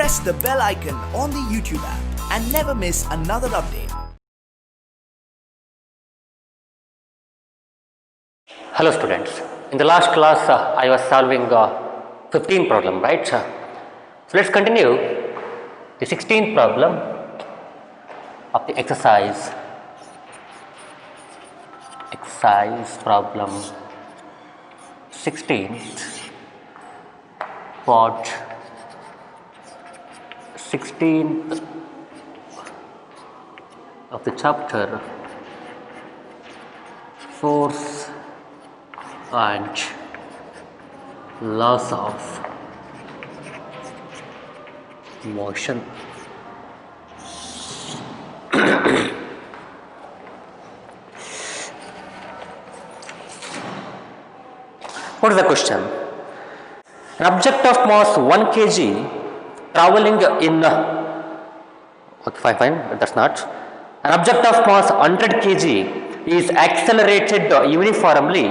press the bell icon on the YouTube app and never miss another update. Hello students, in the last class I was solving 15 problem, right? So let's continue the 16th problem of the exercise problem 16th part 16th of the chapter force and laws of motion. What is the question? An object of mass 1 kg traveling in okay, fine, that's not. An object of mass 100 kg is accelerated uniformly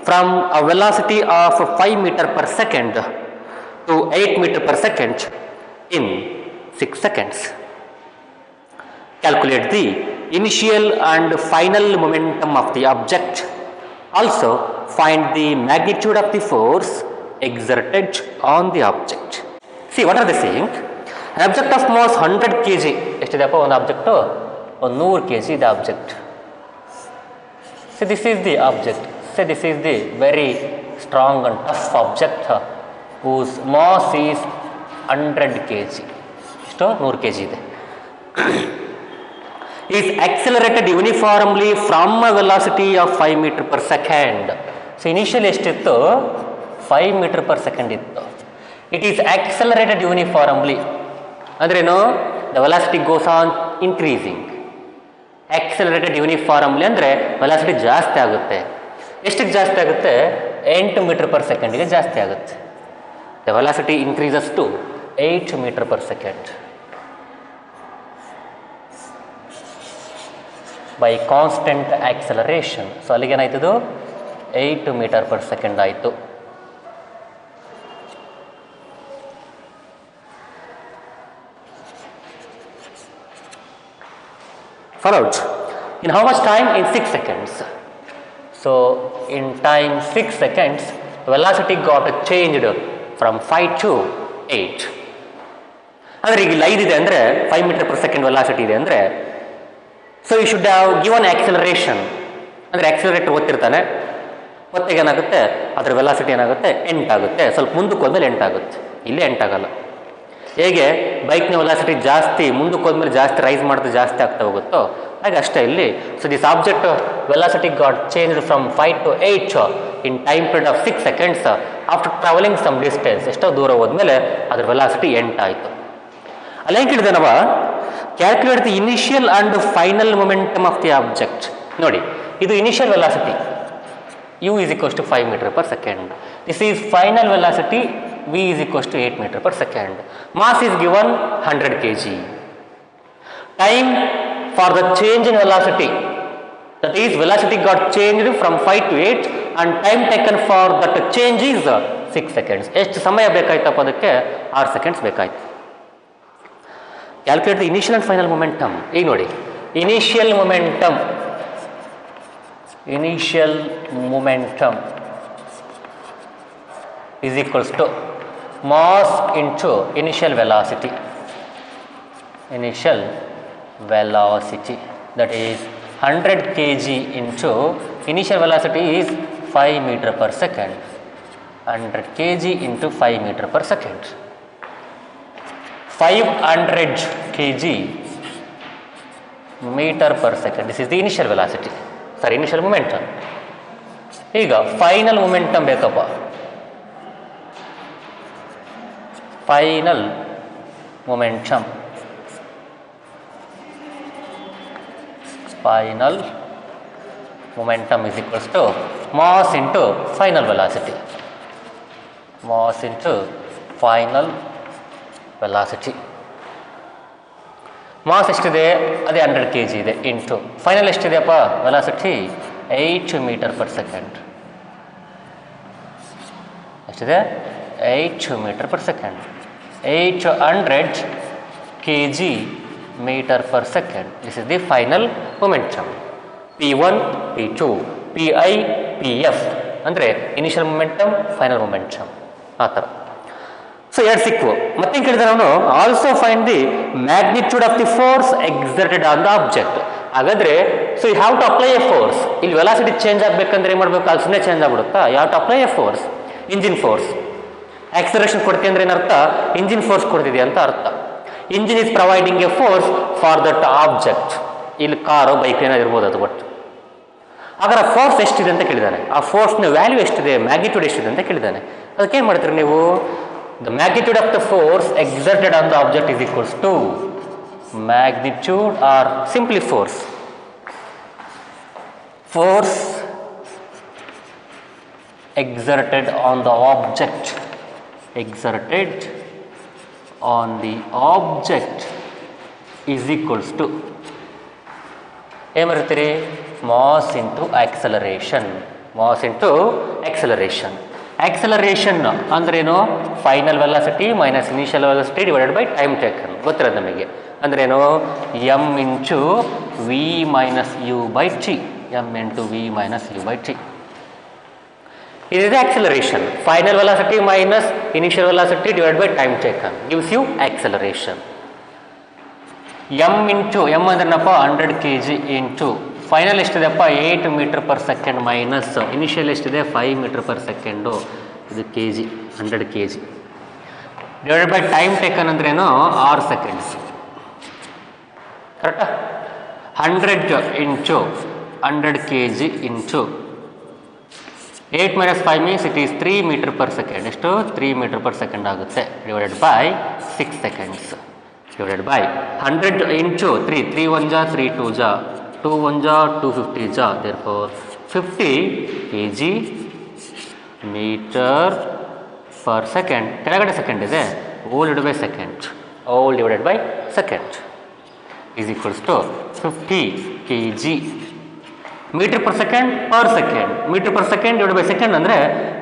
from a velocity of 5 meter per second to 8 meter per second in 6 seconds. Calculate the initial and final momentum of the object. Also, find the magnitude of the force exerted on the object. See, what are they saying? An object of mass 100 kg. ಎಷ್ಟಿದೆಪ್ಪ ಒಂದು object? ಒಂದು 100 kg ಇದೆ object. See, this is the object. Say this is the very strong and tough object whose mass is 100 kg. ಎಷ್ಟು? 100 kg ಇದೆ. Is accelerated uniformly from a velocity of 5 meter per second. So initially ಎಷ್ಟಿತ್ತು? 5 meter per second ಇತ್ತು. It is accelerated uniformly. ಅಂದ್ರೇನು? The velocity goes on increasing. Accelerated uniformly ಅಂದರೆ velocity ಜಾಸ್ತಿ ಆಗುತ್ತೆ. ಎಷ್ಟಕ್ಕೆ ಜಾಸ್ತಿ ಆಗುತ್ತೆ? 8 meter per secondಗೆ ಜಾಸ್ತಿ ಆಗುತ್ತೆ. The velocity increases to 8 meter per second. By constant acceleration. So ಅಲ್ಲಿಗೆ ಏನಾಯ್ತದು? 8 meter per second ಆಯಿತು. Followed. In how much time? In 6 seconds. So in time 6 seconds, velocity got changed from 5 to 8. ಅಂದರೆ ಈಗ 5 ಇದೆ ಅಂದರೆ 5 meter per second velocity ಇದೆ ಅಂದರೆ so you should have given acceleration. ಅಂದರೆ accelerator ಓದ್ತಿರ್ತಾನೆ, ಹೊತ್ತಿಗೆ ಏನಾಗುತ್ತೆ ಅದರ ವೆಲಾಸಿಟಿ ಏನಾಗುತ್ತೆ? 8 ಆಗುತ್ತೆ. ಸ್ವಲ್ಪ ಮುಂದಕ್ಕೆ ಹೋದ್ಮೇಲೆ 8 ಆಗುತ್ತೆ. ಇಲ್ಲಿ 8 ಆಗಲ್ಲ. ಹೇಗೆ ಬೈಕ್ನ ವೆಲಾಸಿಟಿ ಜಾಸ್ತಿ ಮುಂದಕ್ಕೆ ಹೋದ್ಮೇಲೆ ಜಾಸ್ತಿ ರೈಸ್ ಮಾಡಿದ್ರೆ ಜಾಸ್ತಿ ಆಗ್ತಾ ಹೋಗುತ್ತೋ ಹಾಗೆ ಅಷ್ಟೇ ಇಲ್ಲಿ. So this object velocity got changed from 5 to 8 in time period of 6 seconds after travelling some distance. ಎಷ್ಟೋ ದೂರ ಹೋದ್ಮೇಲೆ ಅದ್ರ ವೆಲಾಸಿಟಿ 8 ಆಯಿತು. ಅಲ್ಲಿ ಹೆಂಗೆ ಹಿಡಿದೇನವ? Calculate the initial and final momentum of the object. ನೋಡಿ, ಇದು initial velocity u is equals to 5 meter per second. This is final velocity v is equals to 8 meter per second. Mass is given 100 kg. Time for the change in velocity, that is velocity got changed from 5 to 8 and time taken for that change is 6 seconds. ಎಷ್ಟು ಸಮಯ ಬೇಕಾಯ್ತಪ್ಪ ಅದಕ್ಕೆ? 6 seconds ಬೇಕಾಯ್ತು. Calculate the initial and final momentum. ಈಗ ನೋಡಿ, initial momentum is equals to mass into initial velocity. That is 100 kg into initial velocity is 5 meter per second. 100 kg into 5 meter per second. 500 kg meter per second. This is the initial velocity. Sorry, initial momentum. ಈಗ final momentum ಬೇಕಪ್ಪ. Final momentum is equals to mass into final velocity. Mass ಎಷ್ಟಿದೆ? ಅದೇ 100 kg ಇದೆ into final ಎಷ್ಟಿದೆಯಪ್ಪ velocity? 8 metre per second. ಎಷ್ಟಿದೆ? 8 metre per second. 800 kg meter per second. This is the final momentum. P1, P2, Pi, Pf ಅಂದರೆ initial momentum, final momentum ಆ ಥರ. So ಎರಡು ಸಿಕ್ವು. ಮತ್ತೇನು ಕೇಳಿದ್ರೆ ಅವನು also find the magnitude of the force exerted on the object. ಹಾಗಾದ್ರೆ so you have to apply a force. ಇಲ್ಲಿ ವೆಲಾಸಿಟಿ ಚೇಂಜ್ ಆಗಬೇಕಂದ್ರೆ ಏನು ಮಾಡಬೇಕು? ಅಲ್ಲಿ ಸುಮ್ಮನೆ ಚೇಂಜ್ ಆಗ್ಬಿಡುತ್ತಾ? You have to apply a force, engine force. Acceleration ಕೊಡ್ತೀವಿ ಅಂದ್ರೆ ಏನರ್ಥ? ಇಂಜಿನ್ ಫೋರ್ಸ್ ಕೊಡ್ತಿದೆ ಅಂತ ಅರ್ಥ. Engine is providing a force for that object. ಇಲ್ಲಿ ಕಾರು ಬೈಕ್ ಏನಾದ್ರು ಇರ್ಬೋದು ಅದು. ಬಟ್ ಹಾಗಾದ್ರೆ ಫೋರ್ಸ್ ಎಷ್ಟಿದೆ ಅಂತ ಕೇಳಿದ್ದಾನೆ. ಆ ಫೋರ್ಸ್ನ ವ್ಯಾಲ್ಯೂ ಎಷ್ಟಿದೆ, ಮ್ಯಾಗ್ನಿಟ್ಯೂಡ್ ಎಷ್ಟಿದೆ ಅಂತ ಕೇಳಿದ್ದಾನೆ. ಅದಕ್ಕೆ ಏನು ಮಾಡ್ತೀರಿ ನೀವು? The magnitude of the force exerted on the object is equals to magnitude or simply force. Force exerted on the object, exerted on the object is equals to ಏನು ಬರುತ್ತೀರಿ? Mass into acceleration. Mass into acceleration. Acceleration ಅಂದ್ರೇನು? Final velocity minus initial velocity divided by time taken. ಗೊತ್ತಿರೋದು ನಮಗೆ. ಅಂದ್ರೇನು? M into V minus U by T. M into V minus U by T. It is acceleration. Final velocity minus initial velocity divided by time taken gives you acceleration. M into M ಅಂದ್ರೇನಪ್ಪ? 100 kg into final ಎಷ್ಟಿದೆಪ್ಪ? 8 metre per second minus initial ಎಷ್ಟಿದೆ? 5 metre per second. ಇದು K G, 100 kg divided by time taken ಅಂದ್ರೇನು? 6 seconds. ಕರೆಕ್ಟಾ? 100 into 100 kg into 8 minus 5 means it is 3 meter per second. ಎಷ್ಟು? 3 meter per second ಆಗುತ್ತೆ. Divided by 6 seconds. Divided by 100 into 3. 3 1 ಜಾ, 3 2 ಜಾ, 2 1 ಜಾ, 250 ಜಾ. therefore 50 kg meter per second. ಕೆಳಗಡೆ second ಇದೆ. all divided by second. all divided by second is equals to 50 kg metre per second per second. Metre per second divide by second ಅಂದರೆ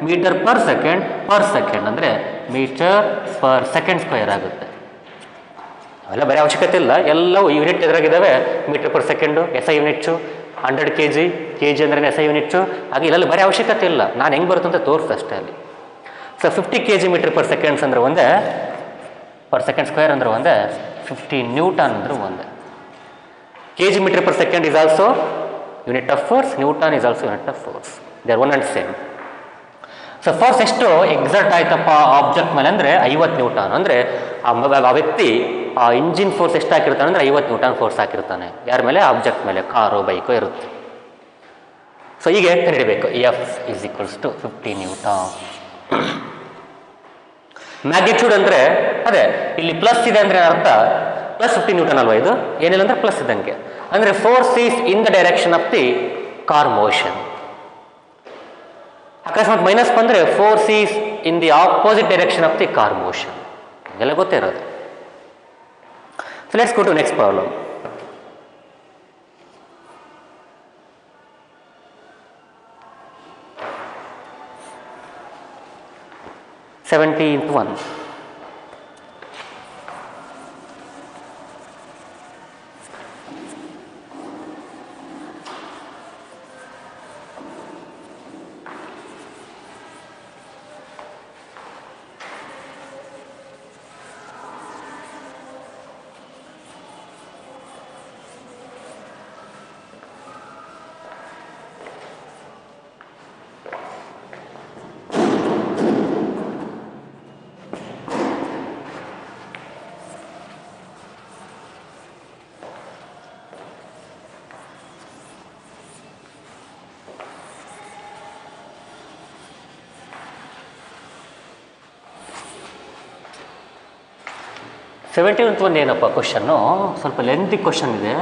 metre per second ಅಂದರೆ metre per second square ಆಗುತ್ತೆ. ಅವೆಲ್ಲ ಬೇರೆ ಅವಶ್ಯಕತೆ ಇಲ್ಲ. ಎಲ್ಲವೂ unit ಎದುರಾಗಿದ್ದಾವೆ. Metre per second S I units, 100 kg, K G ಅಂದರೆ ಎಸ್ ಐ ಯೂನಿಟ್ಸು. ಹಾಗೆ ಇಲ್ಲೆಲ್ಲ ಬೇರೆ ಅವಶ್ಯಕತೆ ಇಲ್ಲ. ನಾನು ಹೆಂಗೆ ಬರುತ್ತೆ ಅಂತ ತೋರಿಸ್ದೆ ಅಷ್ಟೇ ಅಲ್ಲಿ. So 50 kg metre per seconds ಅಂದರೆ ಒಂದೇ, ಪರ್ ಸೆಕೆಂಡ್ ಸ್ಕ್ವೇರ್ ಅಂದರೆ ಒಂದೇ, 50 ನ್ಯೂಟನ್ ಅಂದರೆ ಒಂದೇ. K G metre per second is also unit of force. Newton is also unit of force. They are one and same. So force ಎಷ್ಟು exert ಆಯ್ತಪ್ಪ object ಮೇಲೆ ಅಂದರೆ 50 ನ್ಯೂಟನ್. ಅಂದರೆ ಆ ವ್ಯಕ್ತಿ ಆ ಇಂಜಿನ್ ಫೋರ್ಸ್ ಎಷ್ಟು ಹಾಕಿರ್ತಾನೆ ಅಂದರೆ 50 ನ್ಯೂಟನ್ ಫೋರ್ಸ್ ಹಾಕಿರ್ತಾನೆ. ಯಾರ ಮೇಲೆ? ಆಬ್ಜೆಕ್ಟ್ ಮೇಲೆ. ಕಾರು ಬೈಕು ಇರುತ್ತೆ. ಸೊ ಈಗ ಕಂಡುಹಿಡಿಬೇಕು. F is equals to 50 newton. Magnitude ಅಂದರೆ ಅದೇ ಇಲ್ಲಿ ಪ್ಲಸ್ ಇದೆ ಅಂದರೆ ಅರ್ಥ ಪ್ಲಸ್ 50 ನ್ಯೂಟನ್ ಅಲ್ವಾ? ಇದು ಏನಿಲ್ಲ ಅಂದರೆ ಪ್ಲಸ್ ಇದ್ದಂಗೆ. ಅಂದರೆ force is in the direction of the car motion. ಅಕಸ್ಮಾತ್ ಮೈನಸ್ ಬಂದರೆ force is in the opposite direction of the car motion. ಇದೆಲ್ಲ ಗೊತ್ತೇ ಇರೋದು. So let's go to next problem. Seventeenth one. Seventeenth ಒಂದು ಏನಪ್ಪ ಕ್ವಶನ್ನು? ಸ್ವಲ್ಪ ಲೆಂತಿ ಕ್ವಶನ್ ಇದೆ,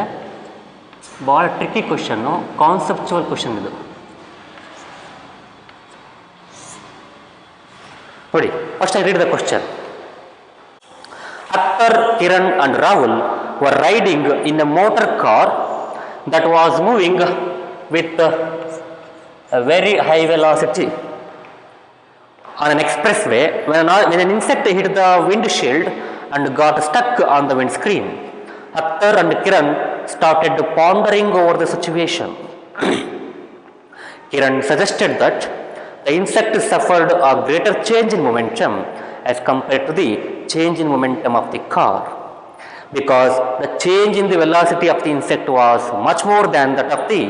ಭಾಳ ಟ್ರಿಕ್ಕಿ ಕ್ವಶನ್ನು, ಕಾನ್ಸೆಪ್ಚುವಲ್ ಕ್ವಶನ್ ಇದು. ನೋಡಿ, first I read the question. Akhtar, Kiran and Rahul were riding in a motor car that was moving with a very high velocity. On an expressway, when an insect hit the windshield and got stuck on the windscreen, Akhtar and Kiran started pondering over the situation. Kiran suggested that the insect suffered a greater change in momentum as compared to the change in momentum of the car, because the change in the velocity of the insect was much more than that of the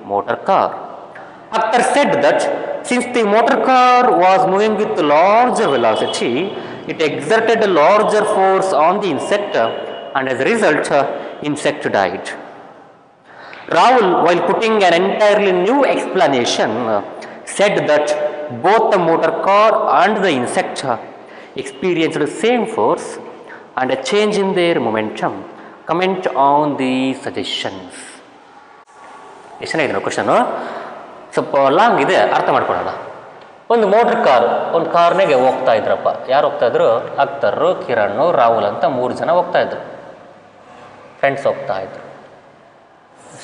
motor car. Akhtar said that since the motor car was moving with larger velocity, it exerted a larger force on the insect, and as a result, insect died. Rahul, while putting an entirely new explanation, said that both the motor car and the insect experienced the same force and a change in their momentum. Comment on these suggestions. ಎಷ್ಟು question ಸ್ವಲ್ಪ long ಇದೆ, ಅರ್ಥ ಮಾಡ್ಕೊಳ್ಳೋಣ. ಒಂದು motor car, ಒಂದು ಕಾರ್ನಾಗೆ ಹೋಗ್ತಾ ಇದ್ರಪ್ಪ. ಯಾರು ಹೋಗ್ತಾ ಇದ್ರು? ಅಖ್ತರು, ಕಿರಣ್, ರಾಹುಲ್ ಅಂತ 3 ಜನ ಹೋಗ್ತಾ ಇದ್ರು. ಫ್ರೆಂಡ್ಸ್ ಹೋಗ್ತಾ ಇದ್ರು.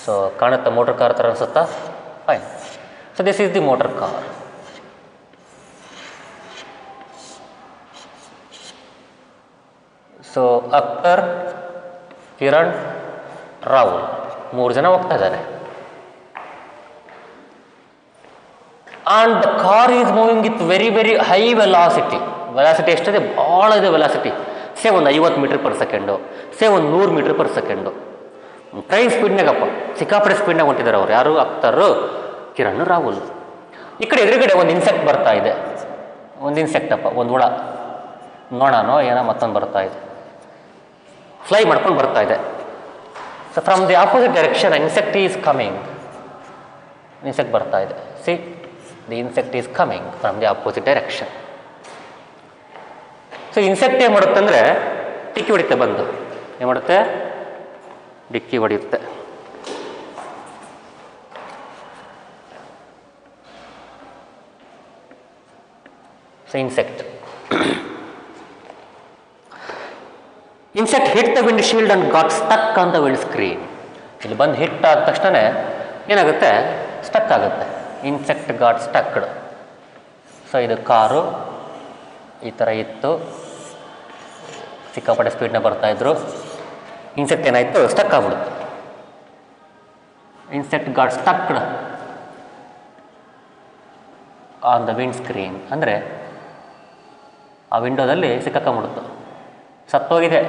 ಸೊ ಕಾಣುತ್ತಾ ಮೋಟ್ರ್ ಕಾರ್ ಥರ ಅನಿಸುತ್ತಾ? Fine. So this is the motor car. So Akhtar, Kiran, Rahul 3 ಜನ ಹೋಗ್ತಾ ಇದ್ದಾರೆ. And the car is moving with very very high velocity. Velocity ಎಷ್ಟಿದೆ? ಭಾಳ ಇದೆ ವೆಲಾಸಿಟಿ. ಸೇ ಒಂದು 50 ಮೀಟರ್ ಪರ್ ಸೆಕೆಂಡು, ಸೇ ಒಂದು 100 ಮೀಟರ್ ಪರ್ ಸೆಕೆಂಡು. ಟ್ರೈನ್ ಸ್ಪೀಡ್ನಾಗಪ್ಪ, ಸಿಕ್ಕಾಪಟ್ಟೆ ಸ್ಪೀಡ್ನಾಗ ಹೊಂಟಿದ್ದಾರೆ ಅವ್ರು. ಯಾರು? ಅಖ್ತರು, ಕಿರಣ್, ರಾಹುಲ್. ಈ ಕಡೆ ಎದುರುಗಡೆ ಒಂದು ಇನ್ಸೆಕ್ಟ್ ಬರ್ತಾ ಇದೆ. ಒಂದು ಇನ್ಸೆಕ್ಟಪ್ಪ, ಒಂದು ಹುಳ, ನೋಣನೋ ಏನೋ ಮತ್ತೊಂದು ಬರ್ತಾ ಇದೆ, ಫ್ಲೈ ಮಾಡ್ಕೊಂಡು ಬರ್ತಾ ಇದೆ. So from the opposite direction insect is coming. Insect ಬರ್ತಾ ಇದೆ. See, the insect is coming from the opposite direction. So insect ಏನು ಮಾಡುತ್ತೆ ಅಂದರೆ ಡಿಕ್ಕಿ ಹೊಡಿತೆ, ಬಂದು ಏನು ಮಾಡುತ್ತೆ? ಡಿಕ್ಕಿ ಹೊಡೆಯುತ್ತೆ. So insect hit the windshield and got stuck on the windscreen. ಇಲ್ಲಿ ಬಂದು ಹಿಟ್ ಆದ ತಕ್ಷಣ ಏನಾಗುತ್ತೆ? ಸ್ಟಕ್ ಆಗುತ್ತೆ. Insect got stucked. ಸೊ ಇದು ಕಾರು ಈ ಥರ ಇತ್ತು, ಸಿಕ್ಕಾಪಟ್ಟೆ ಸ್ಪೀಡ್ನ ಬರ್ತಾಯಿದ್ರು. ಇನ್ಸೆಕ್ಟ್ ಏನಾಯಿತು? ಸ್ಟಕ್ ಆಗ್ಬಿಡುತ್ತೆ. Insect got stucked on the windscreen ಅಂದರೆ ಆ ವಿಂಡೋದಲ್ಲಿ ಸಿಕ್ಕಾಕೊಂಬಿಡುತ್ತೆ, ಸತ್ತೋಗಿದೆ.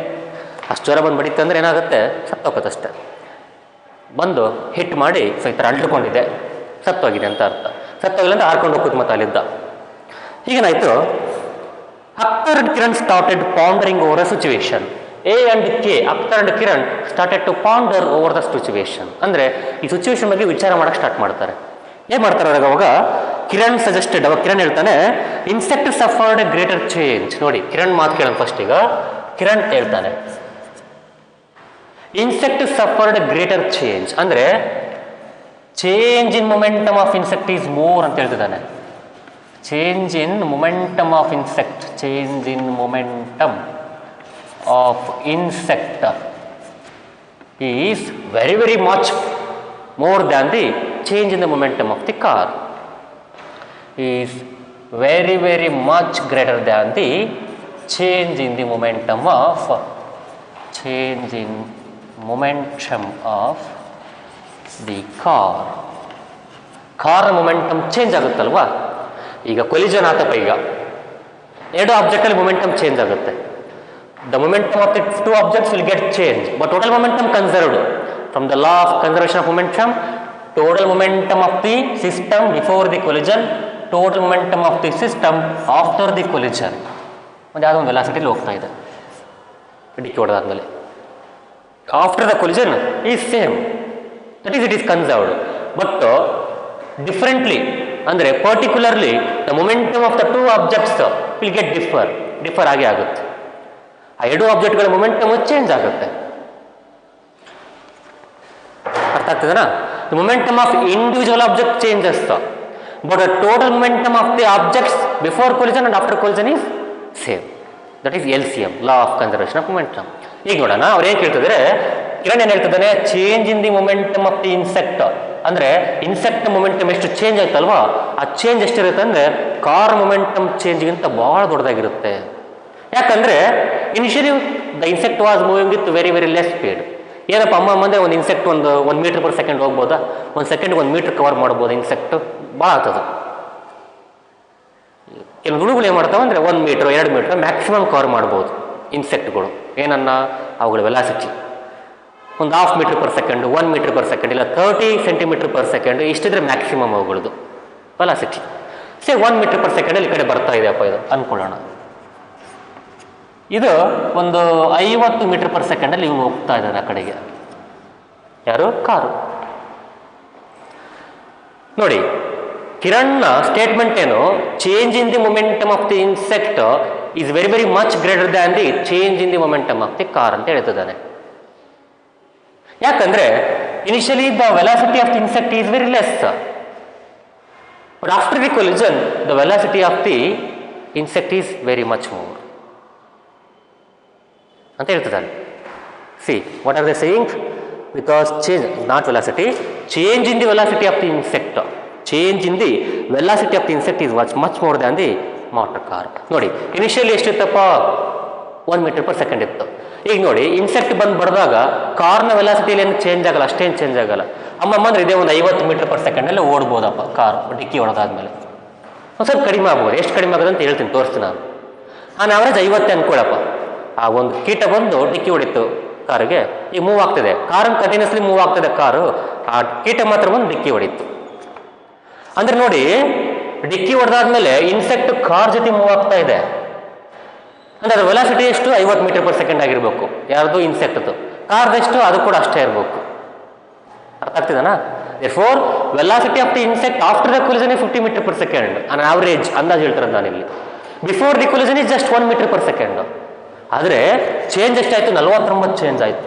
ಅಷ್ಟು ಜ್ವರ ಬಂದು ಬಡಿತೆ ಅಂದರೆ ಏನಾಗುತ್ತೆ? ಸತ್ತೋಗುತ್ತಷ್ಟೆ. ಬಂದು ಹಿಟ್ ಮಾಡಿ ಸೊ ಈ ಥರ ಅಂಟ್ಕೊಂಡಿದೆ, ಸತ್ತೋಗಿದೆ ಅಂತ ಅರ್ಥ. ಸತ್ತೋಗಿಲ್ಲ ಅಂತ ಹಾರ್ಕೊಂಡು ಹೋಗ್ಬೋದು ಮತ್ತೆ ಅಲ್ಲಿದ್ದ. ಈಗೇನಾಯಿತು? Akhtar and Kiran started pondering over a situation. A and K, Akhtar and Kiran started to ponder over the situation. ಅಂದರೆ ಈ ಸಿಚುವೇಶನ್ ಬಗ್ಗೆ ವಿಚಾರ ಮಾಡೋಕ್ಕೆ ಸ್ಟಾರ್ಟ್ ಮಾಡ್ತಾರೆ. ಏನು ಮಾಡ್ತಾರೆ ಅವಾಗ? ಕಿರಣ್ ಸಜೆಸ್ಟೆಡ್, ಅವಾಗ ಕಿರಣ್ ಹೇಳ್ತಾನೆ insect suffered a greater change. ನೋಡಿ ಕಿರಣ್ ಮಾತು ಕೇಳೋಣ ಫಸ್ಟ್. ಈಗ ಕಿರಣ್ ಹೇಳ್ತಾನೆ insect suffered a greater change ಅಂದರೆ change in momentum of insect is more ಅಂತ ಹೇಳ್ತಿದ್ದಾನೆ. Change in momentum of insect, change in momentum of insect is very very much more than the change in the momentum of the car. Is very very much greater than the change in the momentum of the car momentum change ಆಗುತ್ತಲ್ವಾ? ಈಗ collision ಆತಪ್ಪ, ಈಗ 2 ಆಬ್ಜೆಕ್ಟಲ್ಲಿ momentum change ಆಗುತ್ತೆ. The momentum of the 2 objects will get change, but total momentum conserved from the law of conservation of momentum. Total momentum of the system before the collision, total momentum of the system after the collision. ಒಂದು ಯಾವುದೋ ಒಂದು ವೆಲಾಸಿಟಿಲಿ ಹೋಗ್ತಾ ಇದೆ ಡಿಕ್ಕಿ ಹೊಡೆದಾದ್ಮೇಲೆ. After the collision is same, that is it is conserved. But differently ಅಂದರೆ particularly the momentum of the 2 objects will get differ ಆಗೇ ಆಗುತ್ತೆ. ಆ 2 ಆಬ್ಜೆಕ್ಟ್ಗಳ ಮೊಮೆಂಟಮ್ ಚೇಂಜ್ ಆಗುತ್ತೆ. ಅರ್ಥ ಆಗ್ತದನಾ? The momentum of individual object changes, but the total momentum of the objects before collision and after collision is same. That is LCM, law of conservation of momentum. ಈಗ ನೋಡೋಣ ಅವ್ರು ಏನು ಕೇಳ್ತಿದ್ದಾರೆ. ಕಿರಣ್ ಏನು ಹೇಳ್ತಿದ್ದಾನೆ? Change in the momentum of the insect ಅಂದರೆ insect momentum ಎಷ್ಟು change ಆಯ್ತಲ್ವಾ, ಆ ಚೇಂಜ್ ಎಷ್ಟಿರುತ್ತೆ ಅಂದರೆ ಕಾರ್ ಮೊಮೆಂಟಮ್ ಚೇಂಜ್ಗಿಂತ ಭಾಳ ದೊಡ್ಡದಾಗಿರುತ್ತೆ. ಯಾಕಂದರೆ initially the insect was moving with very very less speed. ಏನಪ್ಪ ಅಂದರೆ ಒಂದು ಇನ್ಸೆಕ್ಟ್ ಒಂದು ಮೀಟರ್ ಪರ್ ಸೆಕೆಂಡ್ ಹೋಗ್ಬೋದಾ, ಒಂದು ಸೆಕೆಂಡ್ಗೆ 1 ಮೀಟರ್ ಕವರ್ ಮಾಡ್ಬೋದು ಇನ್ಸೆಕ್ಟ್, ಭಾಳ ಆಗ್ತದೆ. ಕೆಲವು ಹುಳುಗಳು ಏನು ಮಾಡ್ತಾವೆ ಅಂದರೆ 1 ಮೀಟ್ರ್ 2 ಮೀಟ್ರ್ ಮ್ಯಾಕ್ಸಿಮಮ್ ಕವರ್ ಮಾಡ್ಬೋದು ಇನ್ಸೆಕ್ಟ್ಗಳು. ಏನನ್ನ ಅವುಗಳ ವೆಲಾಸಿಟಿ ಒಂದು 1/2 metre per second, 1 metre per second, ಇಲ್ಲ 30 ಸೆಂಟಿಮೀಟರ್ ಪರ್ ಸೆಕೆಂಡ್, ಇಷ್ಟಿದ್ರೆ ಮ್ಯಾಕ್ಸಿಮಮ್ ಅವುಗಳದ್ದು ವೆಲಾಸಿಟಿ. 1 ಮೀಟರ್ ಪರ್ ಸೆಕೆಂಡಲ್ಲಿ ಈ ಕಡೆ ಬರ್ತಾ ಇದೆಯಪ್ಪ ಇದು ಅಂದ್ಕೊಳ್ಳೋಣ. ಇದು ಒಂದು 50 ಮೀಟರ್ ಪರ್ ಸೆಕೆಂಡಲ್ಲಿ ಇವನು ಹೋಗ್ತಾ ಇದ್ದಾನೆ ಆ ಕಡೆಗೆ. ಯಾರು? ಕಾರು. ನೋಡಿ, ಕಿರಣ್ನ ಸ್ಟೇಟ್ಮೆಂಟ್ ಏನು, change in the momentum of the insect is very very much greater than the change in the momentum of the car ಅಂತ ಹೇಳ್ತಿದ್ದಾನೆ. ಯಾಕಂದ್ರೆ initially the velocity of the insect is very less, but after the collision the velocity of the insect is very much more ಅಂತ ಹೇಳ್ತಿದ್ದಾನೆ. See what are they saying? Because change not velocity, change in the velocity of the insect, change in the velocity of the insect is much more than the motor car. ನೋಡಿ, initially ಎಷ್ಟಿತ್ತಪ್ಪ? 1 metre per second ಇತ್ತು. ಈಗ ನೋಡಿ, insect ಬಂದು ಬಡಿದಾಗ ಕಾರ್ನ ವೆಲಾಸಿಟಿಯಲ್ಲಿ ಏನು change ಆಗಲ್ಲ, ಅಷ್ಟೇನು change ಆಗಲ್ಲ. ಅಂದ್ರೆ ಇದೇ ಒಂದು 50 ಮೀಟರ್ ಪರ್ ಸೆಕೆಂಡಲ್ಲಿ ಓಡ್ಬೋದಪ್ಪ ಕಾರ್, ಡಿಕ್ಕಿ ಹೊಡೆದಾದ್ಮೇಲೆ. ಒಂದು ಸ್ವಲ್ಪ ಕಡಿಮೆ ಆಗ್ಬೋದು. ಎಷ್ಟು ಕಡಿಮೆ ಆಗೋದು ಅಂತ ಹೇಳ್ತೀನಿ, ತೋರಿಸ್ತೀನಿ ನಾನು. ಆವರೇಜ್ 50 ಅನ್ಕೊಳ್ಳಪ್ಪ. ಆ ಒಂದು ಕೀಟ ಬಂದು ಡಿಕ್ಕಿ ಹೊಡಿತು ಕಾರಿಗೆ, ಈಗ ಮೂವ್ ಆಗ್ತಿದೆ, ಕಾರನ್ನು ಕಂಟಿನ್ಯೂಸ್ಲಿ ಮೂವ್ ಆಗ್ತಿದೆ ಕಾರು, ಆ ಕೀಟ ಮಾತ್ರ ಬಂದು ಡಿಕ್ಕಿ ಹೊಡಿತು. ಅಂದ್ರೆ ನೋಡಿ, ಡಿಕ್ಕಿ ಹೊಡೆದಾದ್ಮೇಲೆ ಇನ್ಸೆಕ್ಟ್ ಕಾರ್ ಜೊತೆ ಮೂವ್ ಆಗ್ತಾ ಇದೆ ಅಂದ್ರೆ ಅದರ ವೆಲಾಸಿಟಿ ಎಷ್ಟು? 50 ಮೀಟರ್ ಪರ್ ಸೆಕೆಂಡ್ ಆಗಿರಬೇಕು. ಯಾರ್ದು? ಇನ್ಸೆಕ್ಟ್ದು. ಕಾರ್ದೆಷ್ಟು? ಅದು ಕೂಡ ಅಷ್ಟೇ ಇರಬೇಕು. ಅರ್ಥ ಆಗ್ತಿದೆನಾ? therefore velocity of the insect after the collision is 50 metre per second an average ಅಂದಾಜು ಹೇಳ್ತಿರೋದು ನಾನಿಲ್ಲಿ. Before the collision is just 1 metre per second. ಆದರೆ ಚೇಂಜ್ ಎಷ್ಟಾಯಿತು? 49 ಚೇಂಜ್ ಆಯಿತು.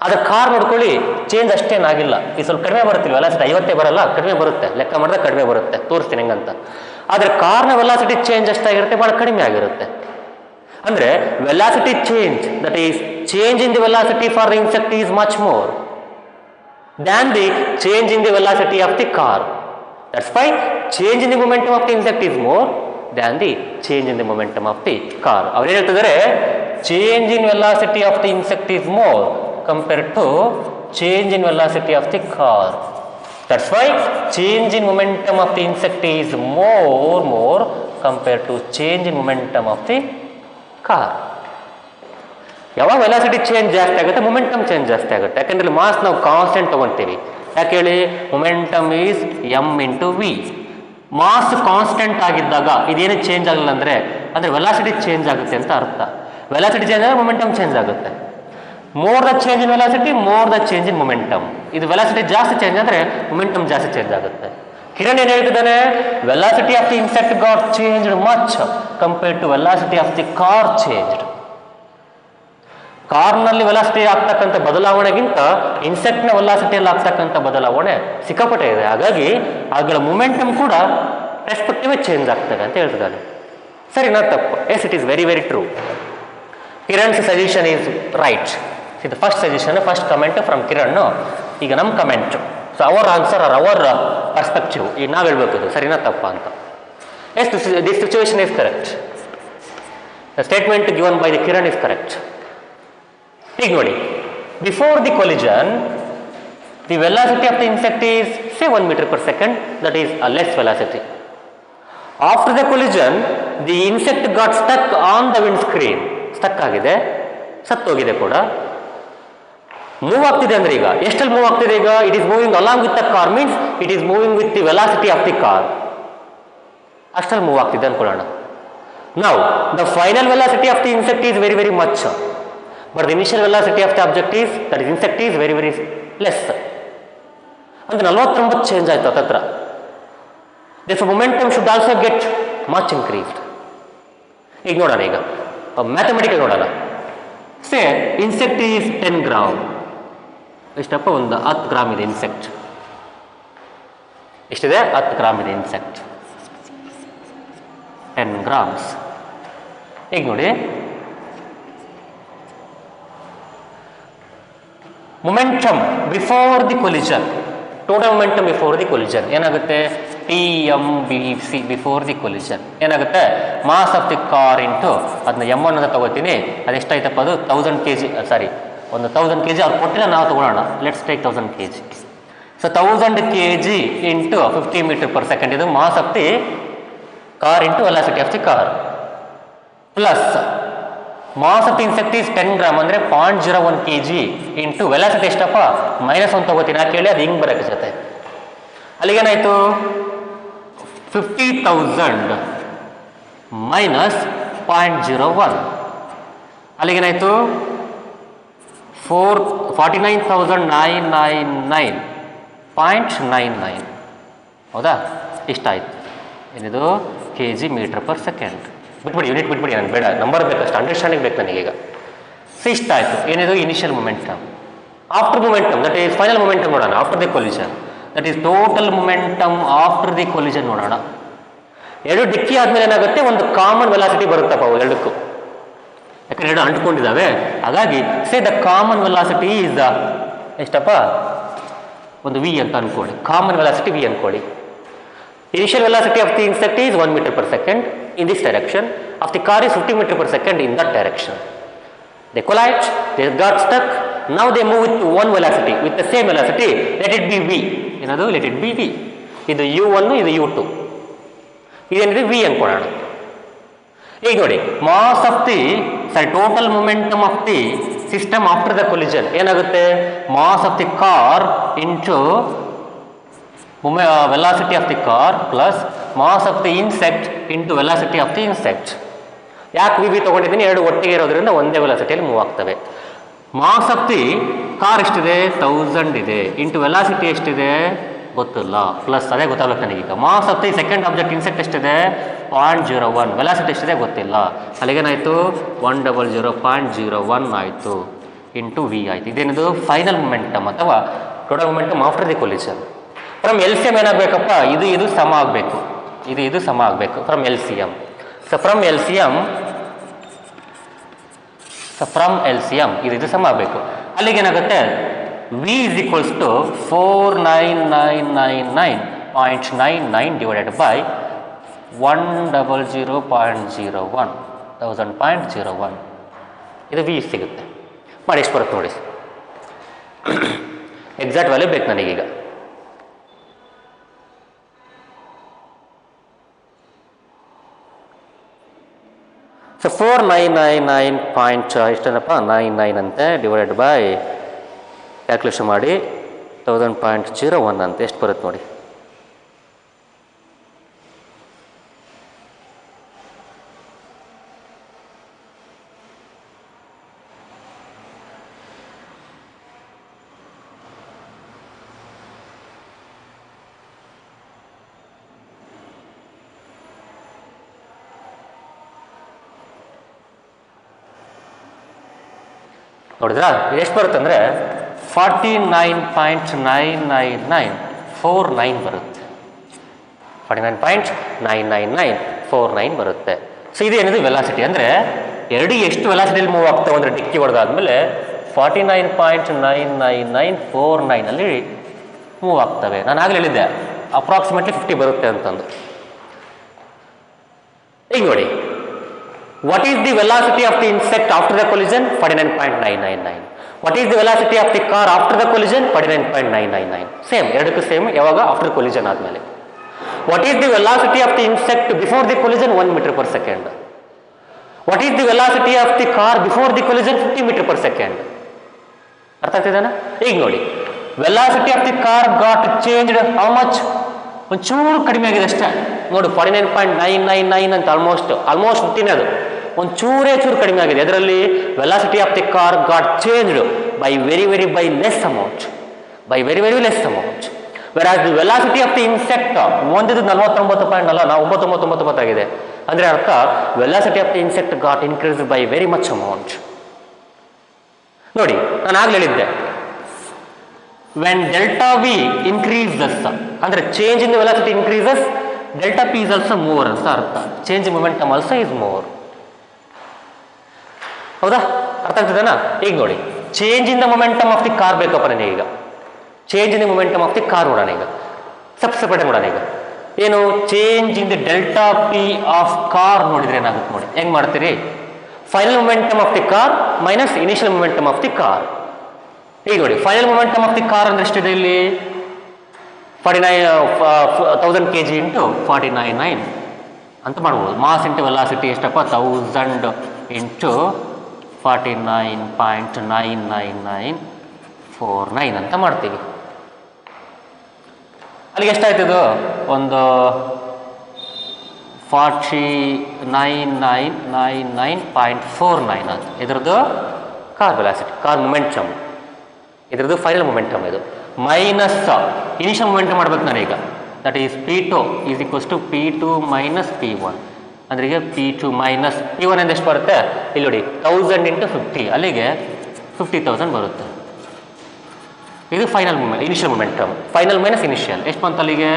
ಆದರೆ ಕಾರ್ ನೋಡ್ಕೊಳ್ಳಿ, ಚೇಂಜ್ ಅಷ್ಟೇನಾಗಿಲ್ಲ. ಈ ಸ್ವಲ್ಪ ಕಡಿಮೆ ಬರುತ್ತಿಲ್ಲ, ವೆಲಾಸಿಟಿ 50 ಬರಲ್ಲ, ಕಡಿಮೆ ಬರುತ್ತೆ, ಲೆಕ್ಕ ಮಾಡಿದ್ರೆ ಕಡಿಮೆ ಬರುತ್ತೆ, ತೋರಿಸ್ತೀನಿ ಹೆಂಗಂತ. ಆದರೆ ಕಾರ್ನ ವೆಲಾಸಿಟಿ ಚೇಂಜ್ ಎಷ್ಟಾಗಿರುತ್ತೆ? ಭಾಳ ಕಡಿಮೆ ಆಗಿರುತ್ತೆ. ಅಂದರೆ velocity change, that is change in the velocity for the insect is much more than the change in the velocity of the car. That's why change in the momentum of the insect is more than the change in the momentum of the car. ಅವ್ರು ಏನು ಹೇಳ್ತಿದ್ದಾರೆ? Change in velocity of the insect is more compared to change in velocity of the car. That's why change in momentum of the insect is more compared to change in momentum of the car. ಯಾವಾಗ velocity change ಜಾಸ್ತಿ ಆಗುತ್ತೆ, momentum change ಜಾಸ್ತಿ ಆಗುತ್ತೆ. ಯಾಕೆಂದ್ರೆ mass ನಾವು constant ತಗೊಳ್ತೀವಿ. ಯಾಕೆ ಹೇಳಿ? Momentum is m/v. Mass constant ಆಗಿದ್ದಾಗ ಇದೇನು ಚೇಂಜ್ ಆಗಲ್ಲ ಅಂದರೆ ವೆಲಾಸಿಟಿ ಚೇಂಜ್ ಆಗುತ್ತೆ ಅಂತ ಅರ್ಥ. ವೆಲಾಸಿಟಿ ಚೇಂಜ್ ಆದರೆ ಮೊಮೆಂಟಮ್ ಚೇಂಜ್ ಆಗುತ್ತೆ. More the change in velocity, more the change in momentum. ಇದು ವೆಲಾಸಿಟಿ ಜಾಸ್ತಿ ಚೇಂಜ್ ಆದರೆ ಮೊಮೆಂಟಮ್ ಜಾಸ್ತಿ ಚೇಂಜ್ ಆಗುತ್ತೆ. ಕಿರಣ್ ಏನು ಹೇಳ್ತಿದ್ದಾನೆ? Velocity of the insect got changed much compared to velocity of the car changed. ಕಾರ್ನಲ್ಲಿ ವೆಲಾಸಿಟಿ ಆಗ್ತಕ್ಕಂಥ ಬದಲಾವಣೆಗಿಂತ ಇನ್ಸೆಕ್ಟ್ನ ವೆಲಾಸಿಟಿಯಲ್ಲಿ ಆಗ್ತಕ್ಕಂಥ ಬದಲಾವಣೆ ಸಿಕ್ಕಾಪಟ್ಟೆ ಇದೆ. ಹಾಗಾಗಿ ಅವುಗಳ ಮೊಮೆಂಟಮ್ ಕೂಡ ರೆಸ್ಪೆಕ್ಟಿವ್ ಚೇಂಜ್ ಆಗ್ತದೆ ಅಂತ ಹೇಳ್ತಿದ್ದಾನೆ. ಸರಿನಾ ತಪ್ಪು? Yes, it is very very true. Kiran's suggestion is right. See, the first suggestion, first comment from Kiran. ಈಗ ನಮ್ಮ comment. So our answer are our perspective. ಈಗ ನಾವು ಹೇಳ್ಬೇಕು ಇದು ಸರಿನಾ ತಪ್ಪ ಅಂತ. Yes, this situation is correct. The statement given by the Kiran is correct. ಈಗ ನೋಡಿ, before the collision the velocity of the insect is say 1 metre per second, that is a less velocity. After the collision the insect got stuck on the windscreen. Stuck ಆಗಿದೆ, ಸತ್ತೋಗಿದೆ ಕೂಡ. Move ಆಗ್ತಿದೆ ಅಂದ್ರೆ ಈಗ ಎಷ್ಟಲ್ಲಿ move ಆಗ್ತಿದೆ? ಈಗ it is moving along with the car, means it is moving with the velocity of the car. ಅಷ್ಟಲ್ಲಿ move ಆಗ್ತಿದೆ ಅನ್ಕೊಳ್ಳೋಣ. ನಾವು the final velocity of the insect is very very much, but the initial velocity of the object is that is insect is very very less. ಅಂದ್ರೆ 49 change ಆಯ್ತು ಹತ್ತತ್ರ. This momentum should also get much increased. ಈಗ ನೋಡೋಣ, ಈಗ mathematical ನೋಡೋಣ. Say insect is 10 gram. ಎಷ್ಟಪ್ಪ? ಒಂದು 10 gram ಇದೆ ಇನ್ಸೆಕ್ಟ್. ಎಷ್ಟಿದೆ? 10 ಗ್ರಾಮ್ ಇದೆ ಇನ್ಸೆಕ್ಟ್. 10 ಗ್ರಾಮ್ಸ್. ಈಗ ನೋಡಿ, momentum before the collision total momentum before the collision ಏನಾಗುತ್ತೆ TMBC ಬಿಫೋರ್ ದಿ ಕೊಲಿಷನ್ ಏನಾಗುತ್ತೆ mass of the car into ಅದನ್ನ M1 ಅಂತ ತಗೋತೀನಿ ಅದೆಷ್ಟಾಯ್ತಪ್ಪ ಅದು 1000 kg ಸಾರಿ ಒಂದು 1000 kg ಅವ್ರು ಕೊಟ್ಟಿಲ್ಲ ನಾವು ತಗೊಳ್ಳೋಣ let's take 1000 kg so 1000 kg into 50 metre per second ಇದು mass of the car into velocity of the car plus mass of the insect is 10 gram ಅಂದರೆ 0.01 kg ಇಂಟು ವೆಲಾಸಿಟಿ ಎಷ್ಟಪ್ಪ -1 ತಗೋತೀನಿ ಯಾಕೆ ಹೇಳಿ ಅದು ಹಿಂಗೆ ಬರೋಕ್ಕೆ ಜೊತೆ ಅಲ್ಲಿಗೇನಾಯಿತು 50,000 ಮೈನಸ್ 0.01 ಅಲ್ಲಿಗೇನಾಯಿತು 49,999.99 ಹೌದಾ ಇಷ್ಟಾಯಿತು ಏನಿದು kg ಮೀಟರ್ ಪರ್ ಸೆಕೆಂಡ್ ಬಿಟ್ಬಿಡಿ ಯೂನಿಟ್ ಬಿಟ್ಬಿಡಿ ನನಗೆ ಬೇಡ ನಂಬರ್ ಬೇಕಷ್ಟು ಅಂಡರ್ಸ್ಟ್ಯಾಂಡಿಂಗ್ ಬೇಕು ನನಗೀಗ ಸೊ ಇಷ್ಟಾಯಿತು ಏನಿದು initial momentum after momentum that is final momentum ನೋಡೋಣ after the collision that is total momentum after the collision ನೋಡೋಣ ಎರಡು ಡಿಕ್ಕಿ ಆದಮೇಲೆ ಏನಾಗುತ್ತೆ ಒಂದು ಕಾಮನ್ ವೆಲಾಸಿಟಿ ಬರುತ್ತಪ್ಪ ಅವು ಎರಡಕ್ಕೂ ಯಾಕಂದ್ರೆ ಎರಡು ಅಂಟ್ಕೊಂಡಿದ್ದಾವೆ ಹಾಗಾಗಿ say the common velocity is the ಎಷ್ಟಪ್ಪ ಒಂದು ವಿ ಅಂತ ಅನ್ಕೊಳ್ಳಿ ಕಾಮನ್ ವೆಲಾಸಿಟಿ ವಿ ಅನ್ಕೊಳ್ಳಿ initial velocity of the insect is 1 metre per second in this direction of the car is 50 meter per second in that direction. They collide, they got stuck, now they move with one velocity, with the same velocity, let it be v. ಏನದು let it be v. ಇದು u1 ಇದು u2 ಇದೇನಿದೆ v ಅನ್ಕೊಳ್ಳೋಣ ಈಗ ನೋಡಿ mass of the total momentum of the system after the collision ಏನಾಗುತ್ತೆ mass of the car into velocity of the car plus mass of the insect into velocity of the insect ಯಾಕೆ V ತೊಗೊಂಡಿದ್ದೀನಿ ಎರಡು ಒಟ್ಟಿಗೆ ಇರೋದ್ರಿಂದ ಒಂದೇ ವೆಲಾಸಿಟಿಯಲ್ಲಿ move ಆಗ್ತವೆ mass of the car ಎಷ್ಟಿದೆ 1000 ಇದೆ ಇಂಟು ವೆಲಾಸಿಟಿ ಎಷ್ಟಿದೆ ಗೊತ್ತಿಲ್ಲ ಪ್ಲಸ್ ಅದೇ ಗೊತ್ತಾಗಬೇಕು ನನಗೀಗ mass of the second object insect ಎಷ್ಟಿದೆ 0.01 ವೆಲಾಸಿಟಿ ಎಷ್ಟಿದೆ ಗೊತ್ತಿಲ್ಲ ಅಲ್ಲಿಗೇನಾಯಿತು 100.01 ಆಯಿತು ಇಂಟು ವಿ ಆಯಿತು ಇದೇನಿದು ಫೈನಲ್ ಮೊಮೆಂಟಮ್ ಅಥವಾ total momentum after the collision from LCM ಏನಾಗಬೇಕಪ್ಪ ಇದು ಸಮ ಆಗಬೇಕು ಇದು ಸಮ ಆಗಬೇಕು from LCM so from LCM ಇದು ಸಮ ಆಗಬೇಕು ಅಲ್ಲಿಗೇನಾಗುತ್ತೆ V is equals to 49,999.99 divided by 100.01 ಇದು V ಸಿಗುತ್ತೆ ಮಾಡಿ ಎಷ್ಟು ಬರುತ್ತೆ ನೋಡಿ ಎಕ್ಸಾಕ್ಟ್ ವ್ಯಾಲ್ಯೂ ಬೇಕು ನನಗೀಗ ಸೊ 4999 ಎಷ್ಟೇನಪ್ಪ 99 ಅಂತೆ ಡಿವೈಡೆಡ್ ಬೈ ಕ್ಯಾಲ್ಕುಲೇಷನ್ ಮಾಡಿ 1000.01 ಅಂತ ಎಷ್ಟು ಬರುತ್ತೆ ನೋಡಿ ನೋಡಿದ್ರಾ ಎಷ್ಟು ಬರುತ್ತೆ ಅಂದರೆ 49.99949 ಬರುತ್ತೆ 49.99949 ಬರುತ್ತೆ ಸೊ ಇದೇನಿದೆ ವೆಲಾಸಿಟಿ ಅಂದರೆ ಎರಡು ಎಷ್ಟು ವೆಲಾಸಿಟಿಯಲ್ಲಿ ಮೂವ್ ಆಗ್ತಾವೆ ಅಂದರೆ ಡಿಕ್ಕಿ ಹೊಡೆದಾದ್ಮೇಲೆ 49.99949 ಮೂವ್ ಆಗ್ತವೆ ನಾನು ಆಗಲೇ ಹೇಳಿದ್ದೆ ಅಪ್ರಾಕ್ಸಿಮೇಟ್ಲಿ 50 ಬರುತ್ತೆ ಅಂತಂದು ಈಗ ನೋಡಿ what is the velocity of the insect after the collision 49.999 what is the velocity of the car after the collision 49.999 same ಎರಡಕ್ಕೂ ಸೇಮ್ ಯಾವಾಗ ಆಫ್ಟರ್ ಕೊಲಿಷನ್ ಆದಮೇಲೆ what is the velocity of the insect before the collision 1 meter per second what is the velocity of the car before the collision 50 meter per second ಅರ್ಥ ಆಗ್ತಿದೆನಾ ಈಗ ನೋಡಿ velocity of the car got changed how much ಒಂಚೂರು ಕಡಿಮೆ ಆಗಿದೆ ಅಷ್ಟೇ ನೋಡಿ 49.999 ಅಂತ almost 15 ಅದು ಒಂಚೂರೇ ಚೂರು ಕಡಿಮೆ ಆಗಿದೆ ಅದರಲ್ಲಿ velocity of the car got changed by very less amount versus the velocity of the insect ಒಂದಿದ್ದು 49.99 ಆಗಿದೆ ಅಂದರೆ ಅರ್ಥ velocity of the insect got increase by very much amount ನೋಡಿ ನಾನು ಆಗ್ಲೇ ಹೇಳಿದ್ದೆ when delta v increases ಅಂದ್ರೆ change in the velocity increases delta p is also more ಅಂತ ಅರ್ಥ change in momentum also is more ಹೌದಾ ಅರ್ಥ ಆಗ್ತದೇನಾ ಈಗ ನೋಡಿ change in the momentum of the car ಬೇಕಪ್ಪ ನನಗೆ ಈಗ change in the momentum of the car ನೋಡೋಣ ಈಗ. ಸೆಪರೇಟ್ ನೋಡೋಣ ಈಗ. ಏನು change in the delta P of car ನೋಡಿದ್ರೆ ಏನಾಗುತ್ತೆ ನೋಡಿ. ಹೆಂಗ್ ಮಾಡ್ತೀರಿ? Final momentum of the car minus initial momentum of the car. ಈಗ ನೋಡಿ, final momentum of the car ಅಂದ್ರೆ ಎಷ್ಟಿದೆ ಇಲ್ಲಿ? 1000 kg ಇಂಟು 499 ಅಂತ ಮಾಡ್ಬೋದು. ಮಾಸ್ ಇಂಟು ವೆಲಾಸಿಟಿ ಎಷ್ಟಪ್ಪ? 1000 ಇಂಟು 49.99949 ಅಂತ ಮಾಡ್ತೀವಿ. ಅಲ್ಲಿಗೆ ಎಷ್ಟಾಯ್ತದು? ಒಂದು 49999.49 ಅಂತ ಇದರದ್ದು ಕಾರ್ ವೆಲಾಸಿಟಿ, ಕಾರ್ ಮೊಮೆಂಟಮ್. ಇದರದ್ದು ಫೈನಲ್ ಮೊಮೆಂಟಮ್. ಇದು ಮೈನಸ್ ಇನಿಷಿಯಲ್ ಮೊಮೆಂಟಮ್ ಮಾಡ್ಬೇಕು ನಾನೀಗ. That is P2 is equals to P2 minus P1. ಅಂದ್ರೆ ಈಗ P2 ಮೈನಸ್ P1 ಎಂದು ಎಷ್ಟು ಬರುತ್ತೆ? ಇಲ್ಲಿ ನೋಡಿ, 1000 ಇಂಟು 50, ಅಲ್ಲಿಗೆ 50,000 ಬರುತ್ತೆ. ಇದು final initial momentum. Final minus initial ಎಷ್ಟು ಬಂತು ಅಲ್ಲಿಗೆ?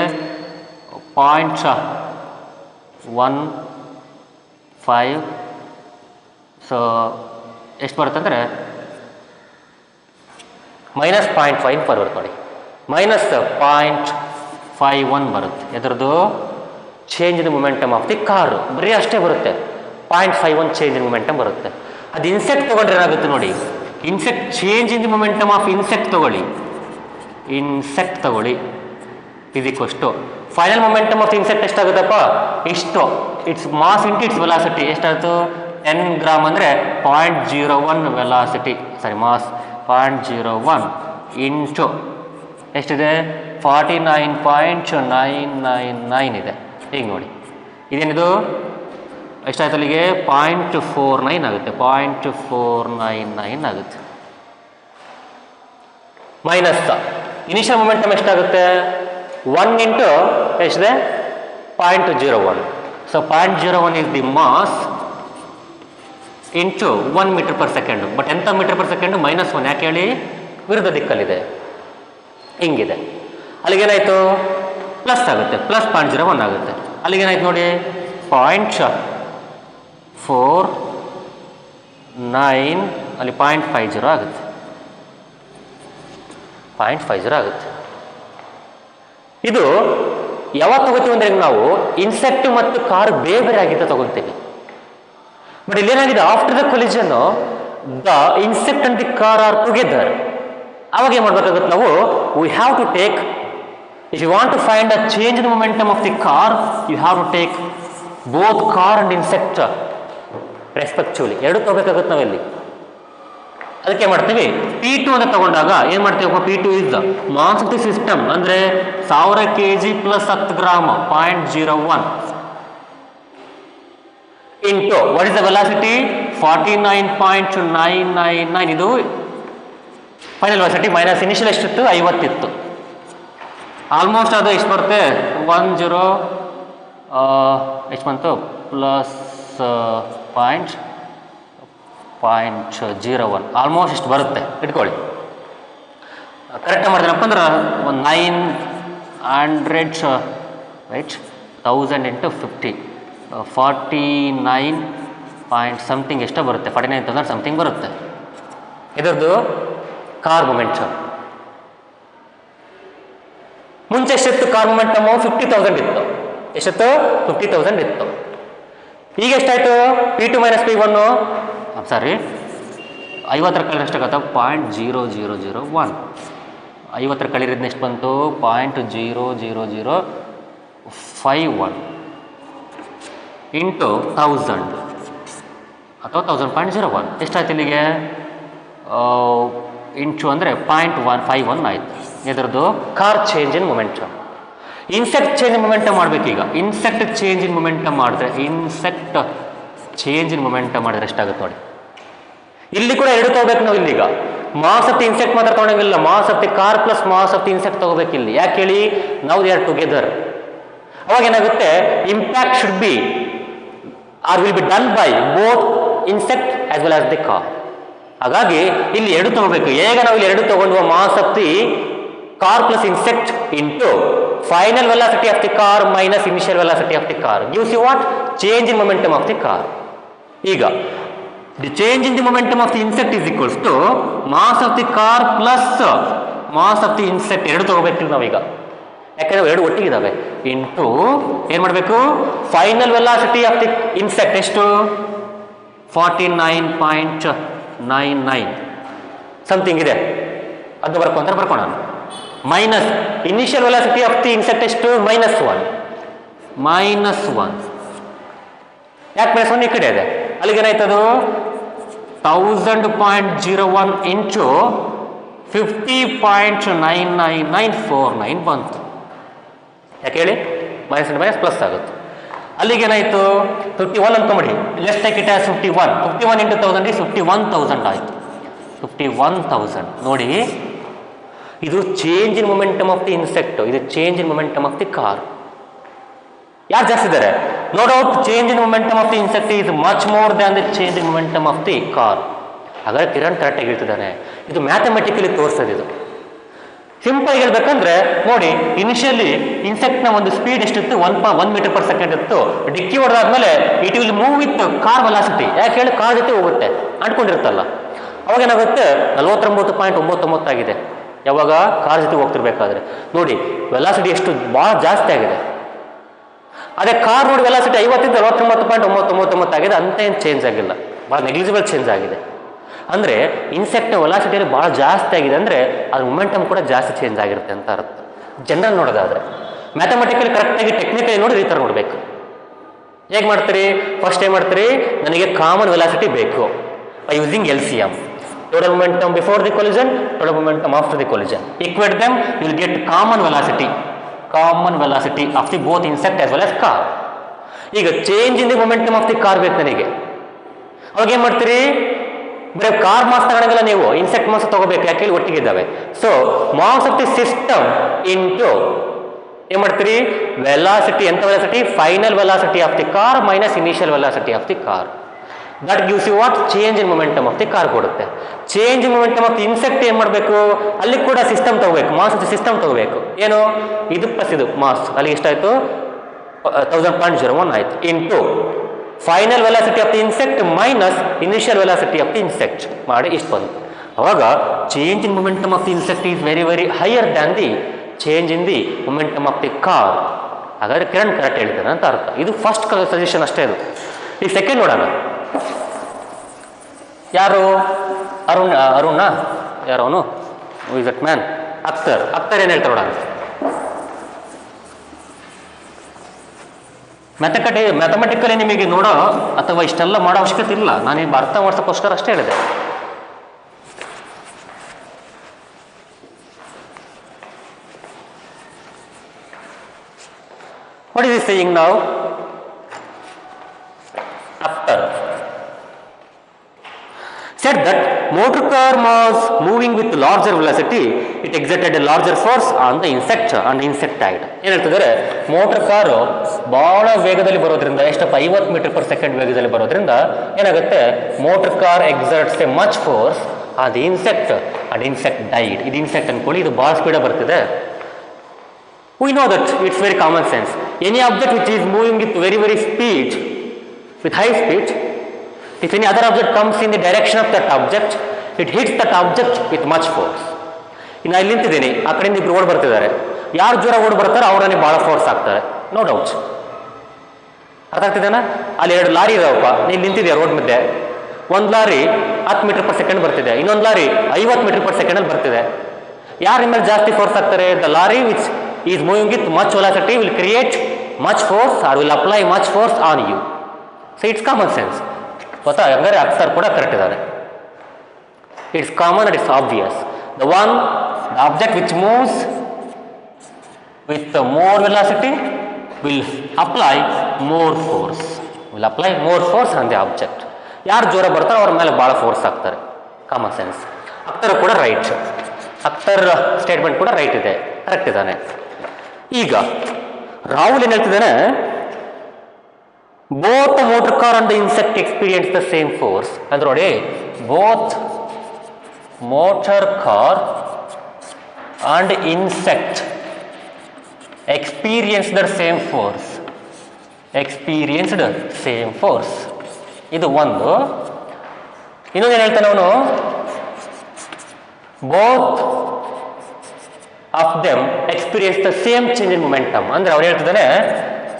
0.15. ಸೊ ಎಷ್ಟು ಬರುತ್ತೆ ಅಂದರೆ ಮೈನಸ್ 0.5 ಬರುತ್ತೆ ನೋಡಿ. ಮೈನಸ್ 0.51 ಬರುತ್ತೆ. ಎದ್ರದ್ದು change in momentum of the car. ಬರೀ ಅಷ್ಟೇ ಬರುತ್ತೆ. 0.51 ಚೇಂಜ್ ಇನ್ ಮೊಮೆಂಟಮ್ ಬರುತ್ತೆ. ಅದು ಇನ್ಸೆಕ್ಟ್ ತೊಗೊಂಡ್ರೆ ಏನಾಗುತ್ತೆ ನೋಡಿ. Insect change in the momentum of insect ತಗೊಳ್ಳಿ. ಇನ್ಸೆಕ್ಟ್ ತಗೊಳ್ಳಿ is equals to final momentum of insect ಎಷ್ಟಾಗುತ್ತಪ್ಪ? ಇಷ್ಟು. It's mass into it's velocity ಎಷ್ಟಾಯಿತು? 10 ಗ್ರಾಮ್ ಅಂದರೆ 0.01 ವೆಲಾಸಿಟಿ, ಸಾರಿ ಮಾಸ್ 0.01 ಇಂಟು ಎಷ್ಟಿದೆ? 49.999 ಇದೆ. ಈಗ ನೋಡಿ, ಇದೇನಿದು ಎಷ್ಟಾಯ್ತು ಅಲ್ಲಿಗೆ? 0.49 ಆಗುತ್ತೆ. 0.499 ಆಗುತ್ತೆ. ಮೈನಸ್ ಇನಿಷಿಯಲ್ ಮೊಮೆಂಟಮ್ ಎಷ್ಟಾಗುತ್ತೆ? 1 ಇಂಟು ಎಷ್ಟಿದೆ? 0.01. So 0.01 is the mass into 1 metre per second. But ಎಂಥ ಮೀಟರ್ ಪರ್ ಸೆಕೆಂಡು? -1. ಯಾಕೆ ಹೇಳಿ? ವಿರುದ್ಧ ದಿಕ್ಕಲ್ಲಿದೆ, ಹಿಂಗಿದೆ. ಅಲ್ಲಿಗೇನಾಯಿತು? ಪ್ಲಸ್ ಆಗುತ್ತೆ. ಪ್ಲಸ್ 0.01 ಆಗುತ್ತೆ. ಅಲ್ಲಿಗೇನಾಯ್ತು ನೋಡಿ? 0.49 ಅಲ್ಲಿ 0.50 ಆಗುತ್ತೆ. 0.50 ಆಗುತ್ತೆ. ಇದು ಯಾವಾಗ ತಗೋತೀವಿ ಅಂದರೆ ನಾವು ಇನ್ಸೆಕ್ಟ್ ಮತ್ತು ಕಾರ್ ಬೇರೆ ಬೇರೆ ಆಗಿದ್ದ ತಗೊತೀವಿ. ಬಟ್ ಇಲ್ಲೇನಾಗಿದೆ? After the collision the insect and the car are together. ಅವಾಗ ಏನು ಮಾಡಬೇಕಾಗುತ್ತೆ ನಾವು? We have to take, if you want to find a change in momentum of the car, you have to take both car and insect respectively. ಎರಡು ತಗೋಬೇಕಾಗುತ್ತೆ ನಾವಿಲ್ಲಿ. ಅದಕ್ಕೆ ಮಾಡ್ತೀವಿ P2 ಅಂತ ತಗೊಂಡಾಗ ಏನು ಮಾಡ್ತೀವಪ್ಪ? P2 is the mass of the system, ಅಂದರೆ 1000 kg plus 10 gram 0.01 into what is the velocity? 49.999. ಇದು ಫೈನಲ್ ವೆಲಾಸಿಟಿ ಮೈನಸ್ ಇನಿಷಿಯಲ್ ಎಷ್ಟಿತ್ತು? 50 ಇತ್ತು. ಆಲ್ಮೋಸ್ಟ್ ಅದು ಎಷ್ಟು ಬರುತ್ತೆ? 10 ಎಷ್ಟು ಬಂತು? ಪ್ಲಸ್ 0.01 ಆಲ್ಮೋಸ್ಟ್ ಇಷ್ಟು ಬರುತ್ತೆ. ಇಟ್ಕೊಳ್ಳಿ, ಕರೆಕ್ಟಾಗಿ ಮಾಡಿದ್ರಪ್ಪ ಅಂದ್ರೆ ಒಂದು 900 ರೈಟ್ 1000 ಇಂಟು 50 49 ಪಾಯಿಂಟ್ ಸಮಥಿಂಗ್ ಎಷ್ಟೋ ಬರುತ್ತೆ. 49,000 ಸಮಥಿಂಗ್ ಬರುತ್ತೆ. ಇದರದ್ದು ಕಾರ್ ಮೊಮೆಂಟಮ್. ಮುಂಚೆ ಎಷ್ಟಿತ್ತು ಕಾರ್ ಮೊಮೆಂಟಮು? 50,000 ಇತ್ತು. ಎಷ್ಟಿತ್ತು? 50,000 ಇತ್ತು. ಈಗ ಎಷ್ಟಾಯಿತು? P2 ಮೈನಸ್ P1, ಸಾರಿ 50 ಕಳೆದ್ರೆ ಎಷ್ಟಾಗತ್ತೆ? 0.0001. 50 ಕಳೆರಿದ್ನ ಎಷ್ಟು ಬಂತು? 0.00051 ಇಂಟು 1000 ಅಥವಾ 1000.01 ಎಷ್ಟಾಯ್ತು ಇಲ್ಲಿಗೆ? ಇಂಟು ಅಂದರೆ 0.151 ಆಯಿತು. ಇದರದ್ದು car change in momentum. Insect change in momentum ಮಾಡಬೇಕೀಗ. ಇನ್ಸೆಕ್ಟ್ ಚೇಂಜ್ ಇನ್ ಮೊಮೆಂಟಮ್ ಮಾಡಿದ್ರೆ ಎಷ್ಟಾಗುತ್ತೆ ನೋಡಿ. ಇಲ್ಲಿ ಕೂಡ ಎರಡು ತಗೋಬೇಕು ನಾವು. ಇಲ್ಲಿಗ ಮಾಸ್ ಆಫ್ ದಿ ಇನ್ಸೆಕ್ಟ್ ಮಾತ್ರ ತೊಗೊಂಡಂಗಿಲ್ಲ. Mass of the car plus mass of the insect ತಗೋಬೇಕು ಇಲ್ಲಿ. ಯಾಕೆ ಹೇಳಿ? ನಾವು ದೇ ಆರ್ ಟುಗೆದರ್. ಅವಾಗ ಏನಾಗುತ್ತೆ? Impact should be or will be done by both insect as well as the car. ಹಾಗಾಗಿ ಇಲ್ಲಿ ಎರಡು ತಗೋಬೇಕು. ಈಗ ನಾವು ಇಲ್ಲಿ ಎರಡು ತಗೊಂಡು mass of the car plus insect into final velocity of the car minus initial velocity of the car gives you what? Change in momentum of the car. ಈಗ the change in the momentum of the insect is equals to mass of the car plus mass of the insect ಎರಡು ತೊಗೋಬೇಕಿಲ್ಲ ನಾವೀಗ, ಯಾಕಂದ್ರೆ ಎರಡು ಒಟ್ಟಿಗಿದ್ದಾವೆ. Into ಏನು ಮಾಡಬೇಕು, final velocity of the insect ಎಷ್ಟು 49.99 ಸಮಥಿಂಗ್ ಇದೆ, ಅದು ಬರ್ಕೊಂತಾರೆ ಬರ್ಕೋಣ. Minus initial velocity of the insect ಎಷ್ಟು -1 ಯಾಕೆ -1 ಈ ಕಡೆ ಇದೆ, ಅಲ್ಲಿಗೆ ಏನಾಯ್ತದು 1000.01 ಇಂಟು 50.99949 ಬಂತು. ಯಾಕೆ ಹೇಳಿ, ಮೈನಸ್ ಪ್ಲಸ್ ಆಗುತ್ತೆ. ಅಲ್ಲಿಗೇನಾಯಿತು 51 ಅನ್ಕೊಂಬಿಡಿ, let's take it as 51 into 1000 is 51,000 ಆಯಿತು. 51,000 ನೋಡಿ, ಇದು change in momentum of the insect, ಇದು change in momentum of the car. ಯಾರು ಜಾಸ್ತಿ ಇದ್ದಾರೆ? No doubt change in momentum of the insect is much more than the change in momentum of the car. ಹಾಗಾದ್ರೆ ಕಿರಣ್ ಕರೆಕ್ಟಾಗಿ ಹೇಳ್ತಿದ್ದಾನೆ. ಇದು mathematically ತೋರಿಸೋದು. ಇದು ಸಿಂಪಲ್ ಹೇಳ್ಬೇಕಂದ್ರೆ ನೋಡಿ, ಇನಿಷಿಯಲಿ ಇನ್ಸೆಕ್ಟ್ನ ಒಂದು ಸ್ಪೀಡ್ ಎಷ್ಟಿತ್ತು 1 ಮೀಟರ್ ಪರ್ ಸೆಕೆಂಡ್ ಇತ್ತು. ಡಿಕ್ಕಿ ಹೊಡೆದಾದ್ಮೇಲೆ it will move with car velocity. ಯಾಕೆ ಹೇಳಿ, ಕಾರ್ ಜೊತೆ ಹೋಗುತ್ತೆ, ಅಂಟ್ಕೊಂಡಿರುತ್ತಲ್ಲ. ಅವಾಗ ಏನಾಗುತ್ತೆ 49.99 ಆಗಿದೆ. ಯಾವಾಗ ಕಾರ್ ಜೊತೆ ಹೋಗ್ತಿರ್ಬೇಕಾದ್ರೆ ನೋಡಿ ವೆಲಾಸಿಟಿ ಎಷ್ಟು ಭಾಳ ಜಾಸ್ತಿ ಆಗಿದೆ. ಅದೇ ಕಾರ್ ನೋಡಿ ವೆಲಾಸಿಟಿ 50 49.99 ಆಗಿದೆ, ಅಂತ ಏನು ಚೇಂಜ್ ಆಗಿಲ್ಲ, ಭಾಳ ನೆಗ್ಲಿಜಿಬಲ್ ಚೇಂಜ್ ಆಗಿದೆ. ಅಂದರೆ ಇನ್ಸೆಕ್ಟ್ನ ವೆಲಾಸಿಟಿಯಲ್ಲಿ ಭಾಳ ಜಾಸ್ತಿ ಆಗಿದೆ ಅಂದರೆ ಅದ್ರ ಮೊಮೆಂಟಮ್ ಕೂಡ ಜಾಸ್ತಿ ಚೇಂಜ್ ಆಗಿರುತ್ತೆ ಅಂತ ಅರ್ಥ. ಜನರಲ್ ನೋಡೋದಾದರೆ ಮ್ಯಾಥಮೆಟಿಕಲಿ ಕರೆಕ್ಟಾಗಿ ಟೆಕ್ನಿಕಲಿ ನೋಡಿ ಈ ಥರ ನೋಡಬೇಕು. ಹೇಗೆ ಮಾಡ್ತೀರಿ, ಫಸ್ಟ್ ಏನು ಮಾಡ್ತೀರಿ, ನನಗೆ ಕಾಮನ್ ವೆಲಾಸಿಟಿ ಬೇಕು by using LCM, total momentum before the collision, total momentum after the collision. Equate them, you will get common velocity of the both insect as well as car. ಈಗ change in the momentum of the car ಬೇಕು ನನಗೆ. ಅವಾಗ ಏನು ಮಾಡ್ತೀರಿ, ಬರೀ car mass ತಗೊಳಂಗಿಲ್ಲ ನೀವು, insect mass ತಗೋಬೇಕು, ಯಾಕೆ ಇಲ್ಲಿ ಒಟ್ಟಿಗಿದ್ದಾವೆ. So mass of the system into ಏನು ಮಾಡ್ತೀರಿ, ವೆಲಾಸಿಟಿ, ಎಂಥ velocity, final velocity of the car minus initial velocity of the car. That gives you what, change in momentum of the car ಕೊಡುತ್ತೆ. Change in momentum of the insect ಏನು ಮಾಡಬೇಕು, ಅಲ್ಲಿ ಕೂಡ system ತಗೋಬೇಕು, mass of the system ತಗೋಬೇಕು. ಏನು, ಇದು plus ಇದು ಮಾಸ್, ಅಲ್ಲಿ ಎಷ್ಟಾಯಿತು 1000.01 ಆಯಿತು, into final velocity of the insect minus initial velocity of the insect ಮಾಡಿ ಇಷ್ಟು ಬಂತು. ಅವಾಗ change in momentum of the insect is very very higher than the change in the momentum of the car. ಹಾಗಾದರೆ Kiran correct ಹೇಳ್ತಾನೆ ಅಂತ ಅರ್ಥ. ಇದು first suggestion ಅಷ್ಟೇ. ಇದು ಈ ಸೆಕೆಂಡ್ ನೋಡೋಣ. ಯಾರು, ಅರುಣ ಯಾರು ಅವನು, ಇಸ್ ದಟ್ ಮ್ಯಾನ್, ಅಖ್ತರ್ ಏನು ಹೇಳ್ತಾರೆ ನೋಡೋಣ. ಮ್ಯಾಥಮೆಟಿಕಲಿ ನಿಮಗೆ ನೋಡೋ ಅಥವಾ ಇಷ್ಟೆಲ್ಲ ಮಾಡೋ ಅವಶ್ಯಕತೆ ಇಲ್ಲ, ನಾನೀಗ ಅರ್ಥ ಮಾಡ್ಸೋಕ್ಕೋಸ್ಕರ ಅಷ್ಟೇ ಹೇಳಿದೆ. What is is saying now? After said that motor car was moving with larger velocity, it exerted a larger force on the insect and insect died. ಏನು ಹೇಳ್ತಿದ್ದಾರೆ, ಮೋಟರ್ ಕಾರು ಭಾಳ ವೇಗದಲ್ಲಿ ಬರೋದ್ರಿಂದ, ಎಷ್ಟಪ್ಪ 50 ಮೀಟರ್ ಪರ್ ಸೆಕೆಂಡ್ ವೇಗದಲ್ಲಿ ಬರೋದ್ರಿಂದ ಏನಾಗುತ್ತೆ, motor car exerts a much force on the insect and insect died. ಇದು ಇನ್ಸೆಕ್ಟ್ ಅನ್ಕೊಳ್ಳಿ, ಇದು ಭಾಳ ಸ್ಪೀಡಾಗಿ ಬರ್ತಿದೆ. We know that it's very common sense. Any object which is moving with very very speed, with high speed, if any other object comes in the direction of that object, it hits that object with much force. ಇನ್ನು ಅಲ್ಲಿ ನಿಂತಿದ್ದೀನಿ, ಆ ಕಡೆಯಿಂದ ಇಬ್ರು ಓಡ್ ಬರ್ತಿದ್ದಾರೆ, ಯಾರು ಜೋರ ಓಡ್ ಬರ್ತಾರೆ ಅವ್ರು ನನಗೆ ಭಾಳ ಫೋರ್ಸ್ ಆಗ್ತಾರೆ, ನೋ ಡೌಟ್. ಅರ್ಥ ಆಗ್ತಿದ್ದೇನಾ? ಅಲ್ಲಿ 2 ಲಾರಿ ಇದಾವಪ್ಪ, ನೀನು ನಿಂತಿದ್ಯಾ ರೋಡ್ ಮಧ್ಯೆ, ಒಂದು ಲಾರಿ 10 ಮೀಟರ್ ಪರ್ ಸೆಕೆಂಡ್ ಬರ್ತಿದೆ, ಇನ್ನೊಂದು ಲಾರಿ 50 ಮೀಟರ್ ಪರ್ ಸೆಕೆಂಡಲ್ಲಿ ಬರ್ತಿದೆ. ಯಾರ ಮೇಲೆ ಜಾಸ್ತಿ ಫೋರ್ಸ್ ಆಗ್ತಾರೆ? The lorry which is moving with much velocity will create much force or will apply much force on you. So it's common sense. ಗೊತ್ತಾ? ಹಂಗಾರೆ ಅಕ್ಷರ್ ಕೂಡ ಕರೆಕ್ಟ್ ಇದ್ದಾರೆ. It's common and it's obvious. The object which moves with more velocity will apply more force on the object. ಯಾರು ಜೋರ ಬರ್ತಾರೋ ಅವ್ರ ಮೇಲೆ ಭಾಳ ಫೋರ್ಸ್ ಆಗ್ತಾರೆ. Common sense. ಅಖ್ತರ್ ಕೂಡ ರೈಟ್, ಅಖ್ತರ್ ಸ್ಟೇಟ್ಮೆಂಟ್ ಕೂಡ ರೈಟ್ ಇದೆ, ಕರೆಕ್ಟ್ ಇದ್ದಾನೆ. ಈಗ ರಾಹುಲ್ ಏನು ಹೇಳ್ತಿದ್ದಾನೆ, both the motor car and the insect experience the same force. ಅಂದ್ರೆ ನೋಡಿ, both motor car and insect experienced the same force. ಇದು ಒಂದು. ಇನ್ನೊಂದು ಏನು ಹೇಳ್ತಾನೆ ಅವನು, both of them experience the same change in momentum. ಅಂದ್ರೆ ಅವ್ರು ಹೇಳ್ತಿದ್ದಾನೆ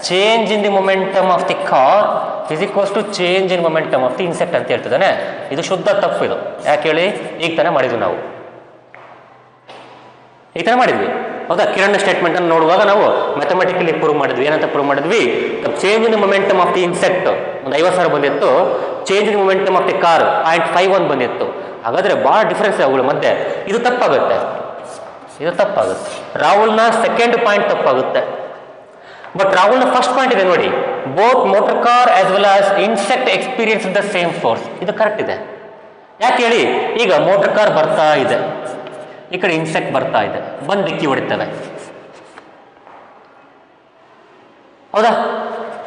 change in the momentum of the car is equals to change in momentum of the insect ಅಂತ ಹೇಳ್ತಿದ್ದಾನೆ. ಇದು ಶುದ್ಧ ತಪ್ಪು. ಇದು ಯಾಕೆ ಹೇಳಿ? ಈಗ ತಾನೇ ಮಾಡಿದ್ವಿ ನಾವು, ಈ ಥರ ಮಾಡಿದ್ವಿ ಹೌದಾ? ಕಿರಣ್ ಸ್ಟೇಟ್ಮೆಂಟ್ ಅನ್ನು ನೋಡುವಾಗ ನಾವು ಮ್ಯಾಥಮೆಟಿಕಲಿ ಪ್ರೂವ್ ಮಾಡಿದ್ವಿ. ಏನಂತ ಪ್ರೂವ್ ಮಾಡಿದ್ವಿ? Change in momentum of the insect ಒಂದು 50,000 ಬಂದಿತ್ತು, change in momentum of the car 0.51 ಬಂದಿತ್ತು. ಹಾಗಾದ್ರೆ ಭಾಳ ಡಿಫ್ರೆನ್ಸ್ ಅವುಗಳ ಮಧ್ಯೆ. ಇದು ತಪ್ಪಾಗುತ್ತೆ, ಇದು ತಪ್ಪಾಗುತ್ತೆ. ರಾಹುಲ್ನ ಸೆಕೆಂಡ್ ಪಾಯಿಂಟ್ ತಪ್ಪಾಗುತ್ತೆ. ಬಟ್ ರಾಹುಲ್ನ ಫಸ್ಟ್ ಪಾಯಿಂಟ್ ಇದೆ ನೋಡಿ, both motor car as well as insect experience the same force. ಇದು ಕರೆಕ್ಟ್ ಇದೆ. ಯಾಕೆ ಹೇಳಿ? ಈಗ ಮೋಟರ್ ಕಾರ್ ಬರ್ತಾ ಇದೆ, ಈ ಕಡೆ ಇನ್ಸೆಕ್ಟ್ ಬರ್ತಾ ಇದೆ, ಬಂದು ಡಿಕ್ಕಿ ಹೊಡಿತವೆ ಹೌದಾ?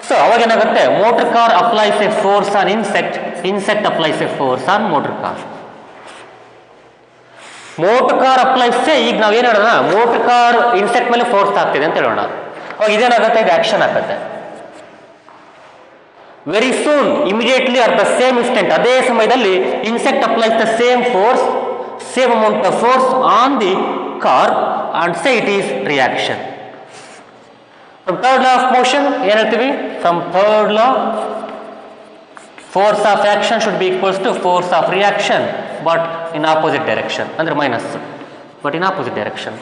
ಸೊ ಅವಾಗ ಏನಾಗುತ್ತೆ? Motor car applies A force on insect, insect applies A force on motor car. Motor car applies, ಈಗ ನಾವು ಏನು ಹೇಳೋಣ? ಮೋಟರ್ ಕಾರ್ ಇನ್ಸೆಕ್ಟ್ ಮೇಲೆ ಫೋರ್ಸ್ ಆಗ್ತಿದೆ ಅಂತ ಹೇಳೋಣ. ಅವಾಗ ಇದೇನಾಗುತ್ತೆ? ಇದು ಆಕ್ಷನ್ ಆಗುತ್ತೆ. Very soon, immediately are the same instant, ಅದೇ ಸಮಯದಲ್ಲಿ insect applies the same force, same amount of force on the car and say it is reaction. From third law of motion ಏನು ಹೇಳ್ತೀವಿ? From third law force of action should be equals to force of reaction but in opposite direction. ಅಂದ್ರೆ minus, but in opposite direction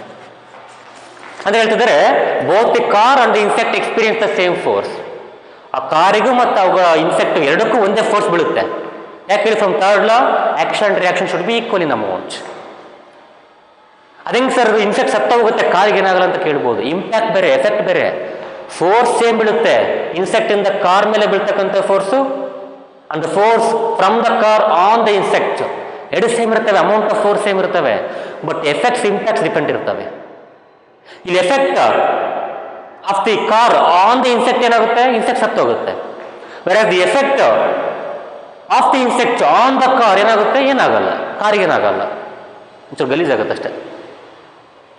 ಅಂತ ಹೇಳ್ತಿದ್ದಾರೆ. Both the car and the insect experience the same force. ಆ ಕಾರಿಗೂ ಮತ್ತು ಅವುಗಳ insect ಎರಡಕ್ಕೂ ಒಂದೇ force ಬೀಳುತ್ತೆ. ಯಾಕೆ ಹೇಳಿ? From third law action reaction should be equal in amount. ಅದಂಗೆ ಸರ್ ಇನ್ಸೆಕ್ಟ್ ಸತ್ತ ಹೋಗುತ್ತೆ, ಕಾರಿಗೆ ಏನಾಗಲ್ಲ ಅಂತ ಕೇಳ್ಬೋದು. ಇಂಪ್ಯಾಕ್ಟ್ ಬೇರೆ, ಎಫೆಕ್ಟ್ ಬೇರೆ. ಫೋರ್ಸ್ ಸೇಮ್ ಬೀಳುತ್ತೆ. ಇನ್ಸೆಕ್ಟ್ ಇಂದ ಕಾರ್ ಮೇಲೆ ಬೀಳ್ತಕ್ಕಂಥ force and the force from the car on the insect ಎರಡು ಸೇಮ್ ಇರ್ತವೆ, ಅಮೌಂಟ್ ಆಫ್ ಫೋರ್ಸ್ ಸೇಮ್ ಇರ್ತವೆ. ಬಟ್ ಎಫೆಕ್ಟ್ಸ್, ಇಂಪ್ಯಾಕ್ಟ್ಸ್ ಡಿಪೆಂಡ್ ಇರ್ತವೆ. ಇಲ್ಲಿ effect of the car on the insect ಏನಾಗುತ್ತೆ? ಇನ್ಸೆಕ್ಟ್ ಸತ್ತು ಹೋಗುತ್ತೆ. Versus the effect of the insect on the car ಏನಾಗುತ್ತೆ? ಏನಾಗಲ್ಲ, ಕಾರಿಗೆ ಏನಾಗಲ್ಲ, ಒಂಚೂರು ಗಲೀಜಾಗುತ್ತೆ ಅಷ್ಟೇ.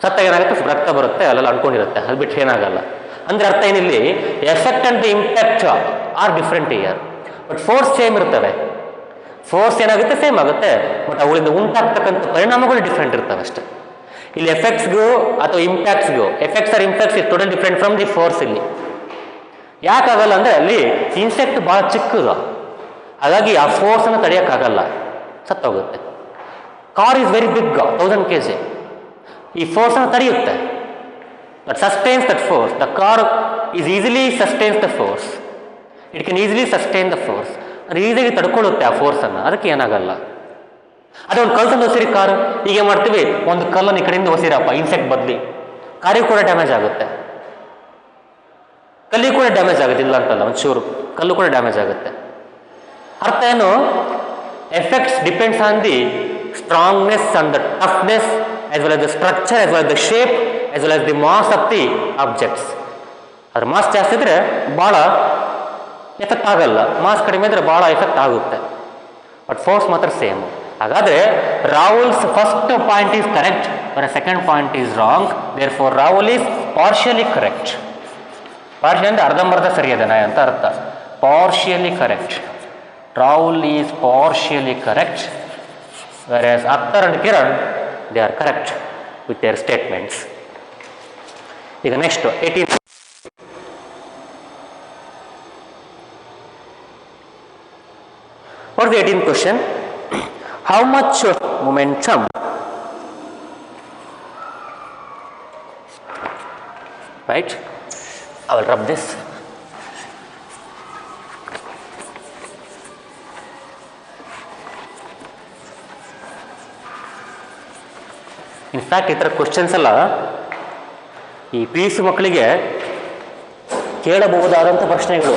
ಸತ್ತಾಗ ಏನಾಗುತ್ತೆ? ರಕ್ತ ಬರುತ್ತೆ, ಅಲ್ಲೆಲ್ಲ ಅಂಟ್ಕೊಂಡಿರುತ್ತೆ, ಅದು ಬಿಟ್ಟು ಏನಾಗಲ್ಲ. ಅಂದ್ರೆ ಅರ್ಥ ಏನಿಲ್ಲಿ? Effect and the impact are different here, but force same ಇರ್ತವೆ. ಫೋರ್ಸ್ ಏನಾಗುತ್ತೆ? ಸೇಮ್ ಆಗುತ್ತೆ, ಬಟ್ ಅವುಗಳಿಂದ ಉಂಟಾಗ್ತಕ್ಕಂಥ ಪರಿಣಾಮಗಳು ಡಿಫ್ರೆಂಟ್ ಇರ್ತವೆ ಅಷ್ಟೇ. ಇಲ್ಲಿ ಎಫೆಕ್ಟ್ಸ್ಗೂ ಅಥವಾ ಇಂಪ್ಯಾಕ್ಟ್ಸ್ಗೂ, effects or impacts is total different from the force. ಇಲ್ಲಿ ಯಾಕಾಗಲ್ಲ ಅಂದರೆ ಅಲ್ಲಿ ಇನ್ಸೆಕ್ಟ್ ಭಾಳ ಚಿಕ್ಕದು, ಹಾಗಾಗಿ ಆ ಫೋರ್ಸನ್ನು ತಡೆಯೋಕ್ಕಾಗಲ್ಲ, ಸತ್ತೋಗುತ್ತೆ. Car is very big, 1000 kg. ಈ ಫೋರ್ಸನ್ನು ತಡೆಯುತ್ತೆ, but sustains that force. The car is easily sustains the force, it can easily sustain the force. ಅದು ಈಸಿಯಾಗಿ ತಡ್ಕೊಳ್ಳುತ್ತೆ ಆ ಫೋರ್ಸನ್ನು, ಅದಕ್ಕೆ ಏನಾಗಲ್ಲ. ಅದೇ ಒಂದು ಕಲ್ಲನ್ನು ಒಸಿರಿ ಕಾರು, ಹೀಗೆ ಮಾಡ್ತೀವಿ, ಒಂದು ಕಲ್ಲನ್ನು ಈ ಕಡೆಯಿಂದ ಒಸಿರಪ್ಪ ಇನ್ಸೆಕ್ಟ್ ಬದಲಿ, ಕಾರಿಗೆ ಕೂಡ ಡ್ಯಾಮೇಜ್ ಆಗುತ್ತೆ, ಕಲ್ಲಿಗೆ ಕೂಡ ಡ್ಯಾಮೇಜ್ ಆಗುತ್ತೆ, ಇಲ್ಲ ಅಂತಲ್ಲ, ಒಂಚೂರು ಕಲ್ಲು ಕೂಡ ಡ್ಯಾಮೇಜ್ ಆಗುತ್ತೆ. ಅರ್ಥ ಏನು? Effects depends on the strongness and the toughness as well as the structure as well as the shape as well as the mass of the objects. ಅದ್ರ ಮಾಸ್ ಜಾಸ್ತಿ ಇದ್ರೆ ಭಾಳ ಎಫೆಕ್ಟ್ ಆಗಲ್ಲ, ಮಾಸ್ ಕಡಿಮೆ ಇದ್ರೆ ಭಾಳ ಎಫೆಕ್ಟ್ ಆಗುತ್ತೆ, ಬಟ್ ಫೋರ್ಸ್ ಮಾತ್ರ ಸೇಮ್. ಹಾಗಾದರೆ Rahul's first point is correct, but second point is wrong. Therefore Rahul is partially correct. Partial ಅಂದರೆ ಅರ್ಧಂಬರ್ಧ ಸರಿಯಾದ ಅಂತ ಅರ್ಥ. Partially correct. Rahul is partially correct, whereas Akhtar and Kiran, they are correct with their statements. ಈಗ next 18th. What is the 18th question? How much momentum right? I will rub this. In fact ಈ ಥರ questions ಎಲ್ಲ ಈ PUC ಮಕ್ಕಳಿಗೆ ಕೇಳಬಹುದಾದಂಥ ಪ್ರಶ್ನೆಗಳು,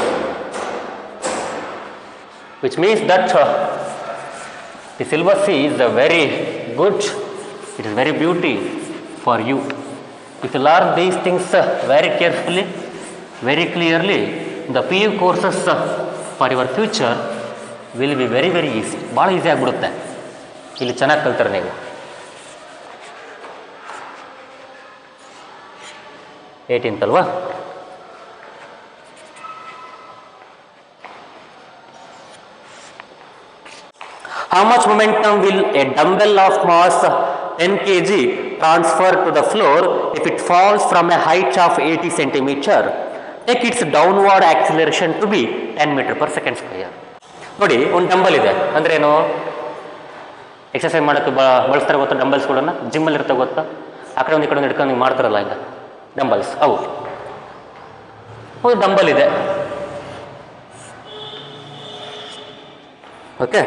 which means that the syllabus is very good, it is very beauty for you. If you learn these things very carefully, very clearly, the PU courses for your future will be very very easy. ಭಾಳ easy ಆಗಿಬಿಡುತ್ತೆ ಇಲ್ಲಿ ಚೆನ್ನಾಗಿ ಕಲ್ತಾರೆ ನೀವು. 18th ಅಲ್ವಾ? How much momentum will a dumbbell of mass 10 kg transferred to the floor if it falls from a height of 80 centimeter. Take its downward acceleration to be 10 meter per second square. ನೋಡಿ ಒಂದು dumbbell ಇದೆ ಅಂದ್ರೆ ಏನು, exercise ಮಾಡೋಕ್ಕೆ ಬಳಸ್ತಾರೆ ಗೊತ್ತಾ ಡಂಬಲ್ಸ್ಗಳನ್ನ, ಜಿಮ್ಮಲ್ಲಿ ಇರುತ್ತೆ ಗೊತ್ತಾ, ಆ ಕಡೆ ಒಂದು ಈ ಕಡೆ ಒಂದು ಹಿಡ್ಕೊಂಡು ನೀವು ಮಾಡ್ತಾರಲ್ಲ ಈಗ ಡಂಬಲ್ಸ್, ಅವು ಒಂದು ಡಂಬಲ್ ಇದೆ. ಓಕೆ,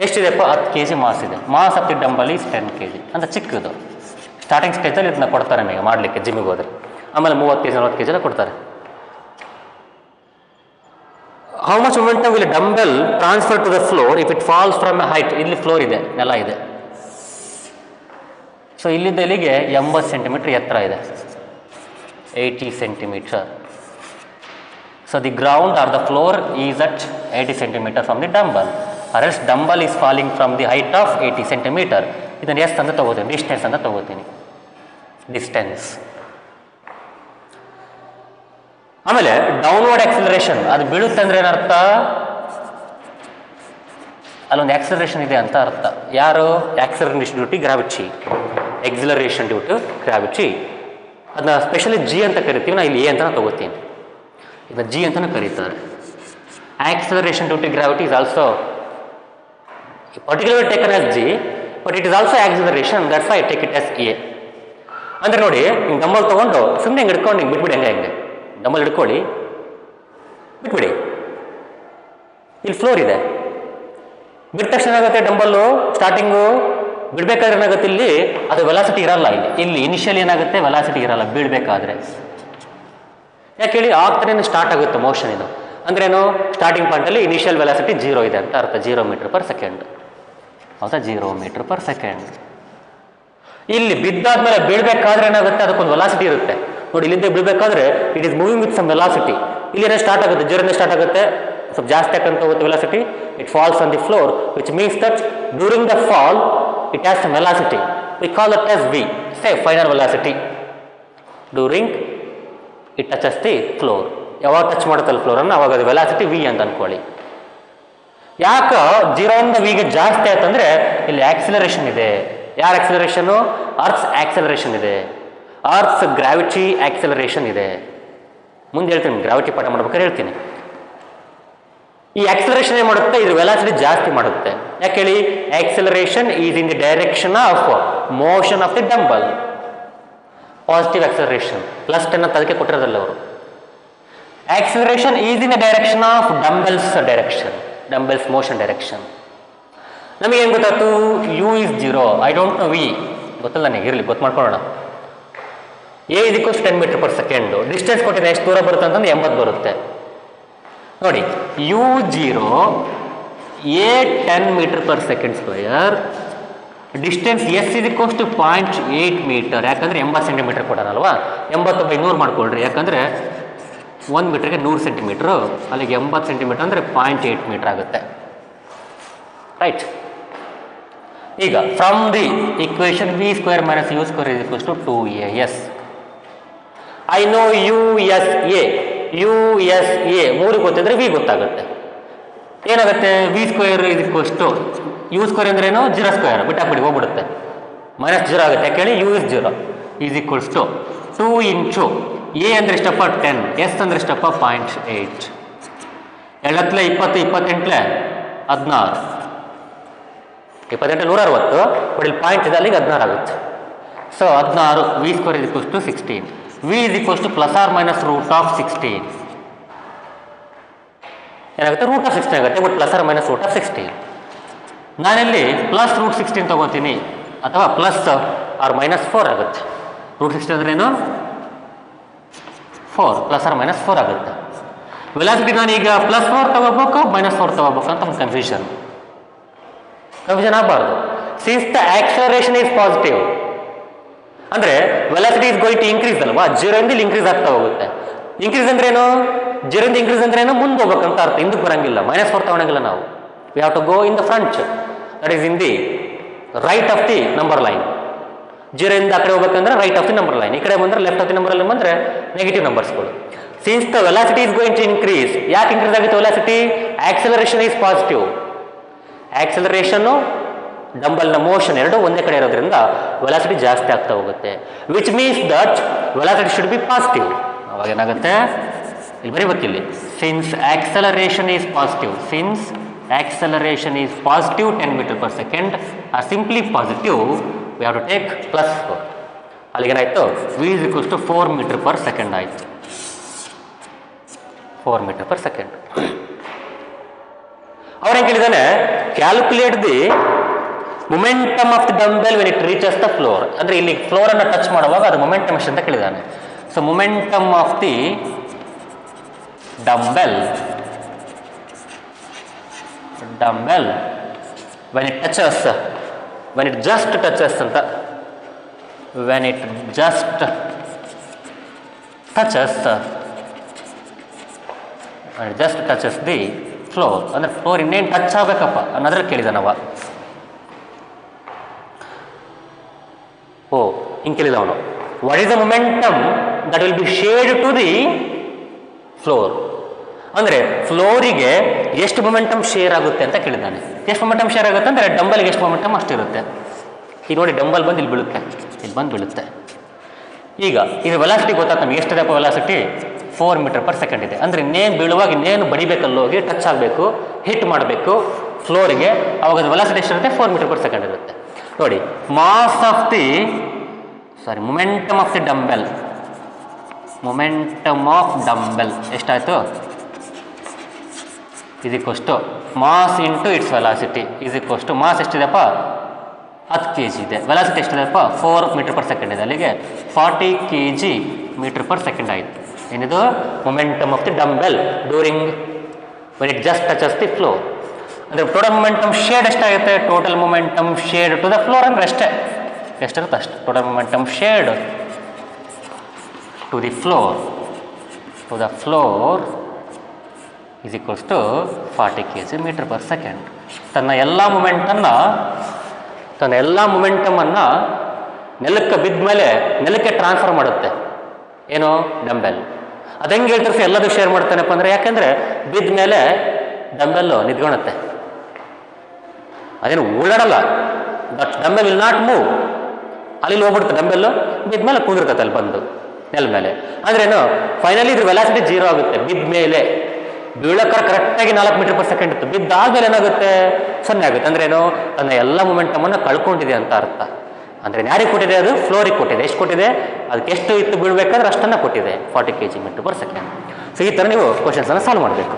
ಎಷ್ಟಿದೆಪ್ಪ? 10 kg ಮಾಸ್ ಇದೆ. Mass of the dumbbell is 10 kg ಅಂತ ಚಿಕ್ಕದು. ಸ್ಟಾರ್ಟಿಂಗ್ ಸ್ಟೇಜಲ್ಲಿ ಇದನ್ನ ಕೊಡ್ತಾರೆ ನಿಮಗೆ ಮಾಡಲಿಕ್ಕೆ ಜಿಮ್ಮಿಗೆ ಹೋದರೆ. ಆಮೇಲೆ 30 kg 40 kg ಎಲ್ಲ ಕೊಡ್ತಾರೆ. How much momentum will dumbbell transfer to the floor if it falls from a height. ಇಲ್ಲಿ ಫ್ಲೋರ್ ಇದೆ, ನೆಲ ಇದೆ. ಸೊ ಇಲ್ಲಿಂದ ಇಲ್ಲಿಗೆ 80 ಸೆಂಟಿಮೀಟರ್ ಎತ್ತರ ಇದೆ, 80 centimetre. So the ground or the floor is at 80 centimetre from the dumbbell. or else dumbbell is falling from the height of 80 centimeter. ಇದನ್ನು ಎಷ್ಟು ಅಂತ ತಗೋತೀನಿ, ಡಿಸ್ಟೆನ್ಸ್ ಅಂತ ತಗೋತೀನಿ, ಡಿಸ್ಟೆನ್ಸ್. ಆಮೇಲೆ ಡೌನ್ವರ್ಡ್ ಆಕ್ಸಿಲರೇಷನ್, ಅದು ಬೀಳುತ್ತೆ ಅಂದ್ರೆ ಏನರ್ಥ, ಅಲ್ಲೊಂದು ಆಕ್ಸಿಲರೇಷನ್ ಇದೆ ಅಂತ ಅರ್ಥ. ಯಾರು? Acceleration due to gravity, acceleration due to gravity. ಅದನ್ನ ಸ್ಪೆಷಲಿ ಜಿ ಅಂತ ಕರಿತೀವಿ, ನಾ ಇಲ್ಲಿ ಎ ಅಂತ ತಗೋತೀನಿ, ಇದನ್ನ ಜಿ ಅಂತಲೂ ಕರೀತಾರೆ. Acceleration due to gravity is also particularly taken as G, but it is also acceleration, that's why I take it as A. ಅಂದರೆ ನೋಡಿ, ಹಿಂಗೆ ಡಂಬಲ್ ತೊಗೊಂಡು ಸುಮ್ಮನೆ ಹಿಂಗೆ ಹಿಡ್ಕೊಂಡು ಹಿಂಗೆ ಬಿಟ್ಬಿಡಿ, ಹೆಂಗೆ ಡಂಬಲ್ ಹಿಡ್ಕೊಳ್ಳಿ, ಬಿಟ್ಬಿಡಿ. ಇಲ್ಲಿ ಫ್ಲೋರ್ ಇದೆ, ಬಿಟ್ಟ ತಕ್ಷಣ ಏನಾಗುತ್ತೆ, ಡಂಬಲ್ಲು ಸ್ಟಾರ್ಟಿಂಗು ಬಿಡಬೇಕಾದ್ರೆ ಏನಾಗುತ್ತೆ, ಇಲ್ಲಿ ಅದು ವೆಲಾಸಿಟಿ ಇರಲ್ಲ. ಇಲ್ಲಿ ಇನಿಷಿಯಲಿ ಏನಾಗುತ್ತೆ, ವೆಲಾಸಿಟಿ ಇರಲ್ಲ ಬೀಳಬೇಕಾದ್ರೆ. ಯಾಕೆ ಹೇಳಿ, ಆಗ್ತಾನೆ ಸ್ಟಾರ್ಟ್ ಆಗುತ್ತೆ ಮೋಷನ್. ಇದು ಅಂದ್ರೇನು, ಸ್ಟಾರ್ಟಿಂಗ್ ಪಾಯಿಂಟಲ್ಲಿ ಇನಿಷಿಯಲ್ ವೆಲಾಸಿಟಿ 0 ಇದೆ ಅಂತ ಅರ್ಥ, 0 ಮೀಟರ್ ಪರ್ ಸೆಕೆಂಡ್. ಹೌದಾ, 0 ಮೀಟರ್ ಪರ್ ಸೆಕೆಂಡ್. ಇಲ್ಲಿ ಬಿದ್ದಾದ್ಮೇಲೆ ಬೀಳ್ಬೇಕಾದ್ರೆ ಏನಾಗುತ್ತೆ, ಅದಕ್ಕೊಂದು ವೆಲಾಸಿಟಿ ಇರುತ್ತೆ ನೋಡಿ. ಇಲ್ಲಿಂದ ಬೀಳ್ಬೇಕಾದ್ರೆ it is moving with some velocity. ಇಲ್ಲಿ ಸ್ಟಾರ್ಟ್ ಆಗುತ್ತೆ, 0 ಸ್ಟಾರ್ಟ್ ಆಗುತ್ತೆ, ಸ್ವಲ್ಪ ಜಾಸ್ತಿ ಹಾಕಂತ ಹೋಗುತ್ತೆ velocity. It falls on the floor, which means that during the fall it has some velocity. We call it as V, say final velocity during it touches the floor. ಯಾವಾಗ touch ಮಾಡುತ್ತಲ್ಲ ಫ್ಲೋರನ್ನು, ಅವಾಗ ಅದು ವೆಲಾಸಿಟಿ ವಿ ಅಂತ ಅನ್ಕೊಳ್ಳಿ. ಯಾಕೆ 0 ಇಂದ ವಿಗೆ ಜಾಸ್ತಿ ಆಯ್ತಂದ್ರೆ ಇಲ್ಲಿ ಆಕ್ಸಿಲರೇಷನ್ ಇದೆ. ಯಾರ ಆಕ್ಸಿಲರೇಷನು? ಅರ್ಥ್ಸ್ ಆಕ್ಸಿಲರೇಷನ್ ಇದೆ, ಅರ್ಥ್ಸ್ ಗ್ರಾವಿಟಿ ಆಕ್ಸಿಲರೇಷನ್ ಇದೆ. ಮುಂದೆ ಹೇಳ್ತೀನಿ, ಗ್ರಾವಿಟಿ ಪಾಠ ಮಾಡ್ಬೇಕಾದ್ರೆ ಹೇಳ್ತೀನಿ. ಈ ಆಕ್ಸಿಲರೇಷನ್ ಏನು ಮಾಡುತ್ತೆ, ಇದ್ರ ವೆಲಾಸಿಟಿ ಜಾಸ್ತಿ ಮಾಡುತ್ತೆ. ಯಾಕೆ ಹೇಳಿ, acceleration is in the direction of motion of the dumbbell. Positive acceleration +10 ಅಂತ ಅದಕ್ಕೆ ಕೊಟ್ಟಿರೋದಲ್ಲ ಅವರು. Acceleration is in the direction of dumbbell's direction, dumbbell's motion direction. ನಮಗೆ ಏನು ಗೊತ್ತಾಯ್ತು, U is 0, I don't know V, ಗೊತ್ತಲ್ಲ ನನಗೆ, ಇರಲಿ ಗೊತ್ತು ಮಾಡ್ಕೊಳ್ಳೋಣ. A is equals 10 metre per second. Distance ಕೊಟ್ಟಿದೆ, ಎಷ್ಟು ದೂರ ಬರುತ್ತೆ ಅಂತಂದ್ರೆ 80 ಬರುತ್ತೆ ನೋಡಿ. U0 A 10 metre per second square, distance S is equals to 0.8 metre. ಯಾಕಂದರೆ 80 ಸೆಂಟಿಮೀಟರ್ ಕೊಡೋಣಲ್ವಾ, 80/100 ಮಾಡ್ಕೊಳ್ರಿ. ಯಾಕಂದರೆ 1 ಮೀಟರ್ಗೆ 100 ಸೆಂಟಿಮೀಟ್ರು, ಅಲ್ಲಿಗೆ 80 ಸೆಂಟಿಮೀಟರ್ ಅಂದರೆ 0.8 ಮೀಟರ್ ಆಗುತ್ತೆ. ರೈಟ್. ಈಗ from the equation V square minus U square is equals to 2as. I know USA, USA 3 ಗೊತ್ತಿದ್ರೆ V ಗೊತ್ತಾಗುತ್ತೆ. ಏನಾಗುತ್ತೆ, V square is equals to U square ಅಂದ್ರೇನು, 0 ಸ್ಕ್ವೇರ್ ಬಿಟ್ಟಾಕ್ಬಿಡಿ, ಹೋಗ್ಬಿಡುತ್ತೆ, -0 ಆಗುತ್ತೆ. ಯಾಕೆ ಹೇಳಿ, U is 0 is equals to 2 into A ಅಂದರೆ ಎಷ್ಟಪ್ಪ 10, ಎಸ್ ಅಂದರೆ ಎಷ್ಟಪ್ಪ 0.8. 7 20, 28 16, 28 160, ಬಟ್ ಇಲ್ಲಿ ಪಾಯಿಂಟ್ ಇದೆ, ಅಲ್ಲಿಗೆ 16 ಆಗುತ್ತೆ. So 16 V square is equals to 16. V is equals to ±√16. ಏನಾಗುತ್ತೆ, √16 ಆಗುತ್ತೆ, ಬಟ್ ±√16. ನಾನಿಲ್ಲಿ +√16 ತಗೋತೀನಿ, ಅಥವಾ +or-4 ಆಗುತ್ತೆ. √16 ಅಂದ್ರೇನು, 4 +or-4 ಆಗುತ್ತೆ. ವೆಲಾಸಿಟಿ ನಾನೀಗ +4 ತಗೋಬೇಕು, -4 ತಗೋಬೇಕು ಅಂತ ಒಂದು ಕನ್ಫ್ಯೂಷನ್ ಆಗಬಾರ್ದು. Since the acceleration is positive, ಅಂದರೆ velocity is going to increase ಅಲ್ವಾ, 0 ಇಂದ ಇಲ್ಲಿ ಇನ್ಕ್ರೀಸ್ ಆಗ್ತಾ ಹೋಗುತ್ತೆ. ಇನ್ಕ್ರೀಸ್ ಅಂದ್ರೇನು, 0 ಇಂದ ಇನ್ಕ್ರೀಸ್ ಅಂದ್ರೇನು, ಮುಂದೆ ಹೋಗ್ಬೇಕಂತ ಅರ್ಥ, ಹಿಂದಕ್ಕೆ ಬರಂಗಿಲ್ಲ, -4 ತಗೊಳಂಗಿಲ್ಲ ನಾವು. We have to go in the front, that is in the right of the number line. 0 ಇಂದ ಆ ಕಡೆ ಹೋಗ್ಬೇಕಂದ್ರೆ right of the number line, ಈ ಕಡೆ ಬಂದರೆ left of the number line ಬಂದರೆ ನೆಗೆಟಿವ್ ನಂಬರ್ಸ್ಗಳು. Since the velocity is going to increase, ಯಾಕೆ ಇನ್ಕ್ರೀಸ್ ಆಗುತ್ತೆ ವೆಲಾಸಿಟಿ, ಆಕ್ಸಲರೇಷನ್ ಈಸ್ ಪಾಸಿಟಿವ್. ಆಕ್ಸಲರೇಷನ್ನು ಡಂಬಲ್ನ ಮೋಷನ್ ಎರಡು ಒಂದೇ ಕಡೆ ಇರೋದ್ರಿಂದ ವೆಲಾಸಿಟಿ ಜಾಸ್ತಿ ಆಗ್ತಾ ಹೋಗುತ್ತೆ. Which means that velocity should be positive. ಅವಾಗ ಏನಾಗುತ್ತೆ, ಇಲ್ಲಿ ಬರೀಬೇಕಿಲ್ಲಿ, since acceleration is positive, since acceleration is positive 10 meter per second or simply positive, we have to take plus 4. ಅಲ್ಲಿಗೆ ಏನಾಯಿತು, v is equals to 4 meter per second ಆಯಿತು, 4 meter per second. ಅವ್ರೇನು ಕೇಳಿದಾನೆ, calculate the momentum of the dumbbell when it reaches the floor. ಅಂದರೆ ಇಲ್ಲಿ ಫ್ಲೋರನ್ನು touch ಮಾಡುವಾಗ ಅದು ಮೊಮೆಂಟಮ್ ಎಷ್ಟು ಅಂತ ಕೇಳಿದಾನೆ. So momentum of the dumbbell when it touches, when it just touches ಅಂತ, when it just touches, when it just touches the floor, ಅಂದರೆ ಫ್ಲೋರ್ ಇನ್ನೇನು ಟಚ್ ಆಗಬೇಕಪ್ಪ ಅನ್ನೋದ್ರ ಕೇಳಿದ ನಾವು. ಹಿಂಗೆ ಕೇಳಿದ ಅವನು, what is the momentum that will be shared to the floor. ಅಂದರೆ ಫ್ಲೋರಿಗೆ ಎಷ್ಟು ಮೊಮೆಂಟಮ್ ಶೇರ್ ಆಗುತ್ತೆ ಅಂತ ಕೇಳಿದ್ದಾನೆ. ಎಷ್ಟು ಮೊಮೆಂಟಮ್ ಶೇರ್ ಆಗುತ್ತೆ ಅಂದರೆ ಡಂಬಲ್ಗೆ ಎಷ್ಟು ಮೊಮೆಂಟಮ್ ಅಷ್ಟಿರುತ್ತೆ. ಈಗ ನೋಡಿ, ಡಂಬಲ್ ಬಂದು ಇಲ್ಲಿ ಬೀಳುತ್ತೆ, ಇಲ್ಲಿ ಬಂದು ಬೀಳುತ್ತೆ. ಈಗ ಇದು ವೆಲಾಸಿಟಿ ಗೊತ್ತಾಗ್ತದೆ ನಮಗೆ, ಎಷ್ಟಿದೆಪ್ಪ ವೆಲಾಸಿಟಿ, 4 meter per second ಇದೆ. ಅಂದರೆ ಇನ್ನೇನು ಬೀಳುವಾಗ ಇನ್ನೇನು ಬಡಿಬೇಕಲ್ಲಿ ಹೋಗಿ ಟಚ್ ಆಗಬೇಕು, ಹಿಟ್ ಮಾಡಬೇಕು ಫ್ಲೋರಿಗೆ, ಅವಾಗ ಅದು ವೆಲಾಸಿಟಿ ಎಷ್ಟಿರುತ್ತೆ, 4 meter per second ಇರುತ್ತೆ. ನೋಡಿ, mass of the momentum of the dumbbell, momentum of dumbbell ಎಷ್ಟಾಯಿತು, is equals to mass into its velocity is equals to mass ಎಷ್ಟಿದೆಪ್ಪ 10 kg ಇದೆ, ವೆಲಾಸಿಟಿ ಎಷ್ಟಿದೆಪ್ಪ 4 meter per second ಇದೆ. ಅಲ್ಲಿಗೆ 40 kg meter per second ಆಯಿತು. ಏನಿದು, momentum of the dumbbell during when it just touches the floor. ಅಂದರೆ total momentum shared ಎಷ್ಟಾಗುತ್ತೆ, total momentum shared to the floor ಅಂದರೆ ಅಷ್ಟೇ, ಎಷ್ಟಿರುತ್ತೆ ಅಷ್ಟೆ. Total momentum shared to the floor is equals to 40 kg meter per second. ತನ್ನ ಎಲ್ಲ ಮೊಮೆಂಟಮನ್ನು ನೆಲಕ್ಕೆ ಬಿದ್ದ ಮೇಲೆ ನೆಲಕ್ಕೆ ಟ್ರಾನ್ಸ್ಫರ್ ಮಾಡುತ್ತೆ. ಏನು, ಡಂಬೆಲ್. ಅದು ಹೆಂಗೆ ಹೇಳ್ತಾರೆ, ಎಲ್ಲದೂ ಶೇರ್ ಮಾಡ್ತಾನಪ್ಪ ಅಂದರೆ, ಯಾಕೆಂದರೆ ಬಿದ್ದ ಮೇಲೆ ಡಂಬೆಲ್ಲು ನಿಂತ್ಕೊಳುತ್ತೆ, ಅದೇನು ಓಡಾಡಲ್ಲ. But dumbbell will not move, ಅಲ್ಲಿ ಹೋಗ್ಬಿಡುತ್ತೆ ಡಂಬೆಲ್ಲು, ಬಿದ್ದ ಮೇಲೆ ಕೂದಿರ್ತದೆ ಅಲ್ಲಿ ಬಂದು ನೆಲ ಮೇಲೆ. ಅಂದ್ರೇನು, ಫೈನಲಿ ಇದ್ರ ವೆಲಾಸಿಟಿ 0 ಆಗುತ್ತೆ. ಬಿದ್ದ ಮೇಲೆ ಬೀಳಕ್ಕರ ಕರೆಕ್ಟಾಗಿ 4 meter per second ಇತ್ತು, ಬಿದ್ದಾದ್ಮೇಲೆ ಏನಾಗುತ್ತೆ, 0 ಆಗುತ್ತೆ. ಅಂದ್ರೆ ಏನು, ತನ್ನ ಎಲ್ಲ ಮೊಮೆಂಟಮನ್ನು ಕಳ್ಕೊಂಡಿದೆ ಅಂತ ಅರ್ಥ. ಅಂದರೆ ಯಾರಿಗೆ ಕೊಟ್ಟಿದೆ, ಅದು ಫ್ಲೋರಿಗೆ ಕೊಟ್ಟಿದೆ. ಎಷ್ಟು ಕೊಟ್ಟಿದೆ, ಅದಕ್ಕೆ ಎಷ್ಟು ಇತ್ತು ಬೀಳ್ಬೇಕಾದ್ರೆ ಅಷ್ಟನ್ನು ಕೊಟ್ಟಿದೆ, 40 kg meter per second. So ಈ ಥರ ನೀವು ಕ್ವಶನ್ಸನ್ನು ಸಾಲ್ವ್ ಮಾಡಬೇಕು.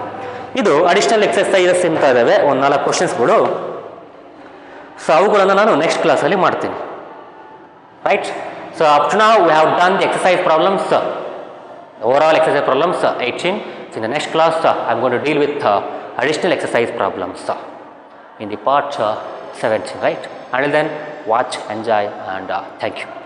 ಇದು ಅಡಿಷನಲ್ ಎಕ್ಸರ್ಸೈಸಸ್ ಅಂತ ಇದ್ದಾವೆ, ಒಂದು 4 ಕ್ವಶನ್ಸ್ಗಳು. ಸೊ ಅವುಗಳನ್ನು ನಾನು ನೆಕ್ಸ್ಟ್ ಕ್ಲಾಸಲ್ಲಿ ಮಾಡ್ತೀನಿ, right. So up to now we have done the exercise problems, overall exercise problems 18. So in the next class I am going to deal with additional exercise problems in the part 17, right. Until then, watch, enjoy and thank you.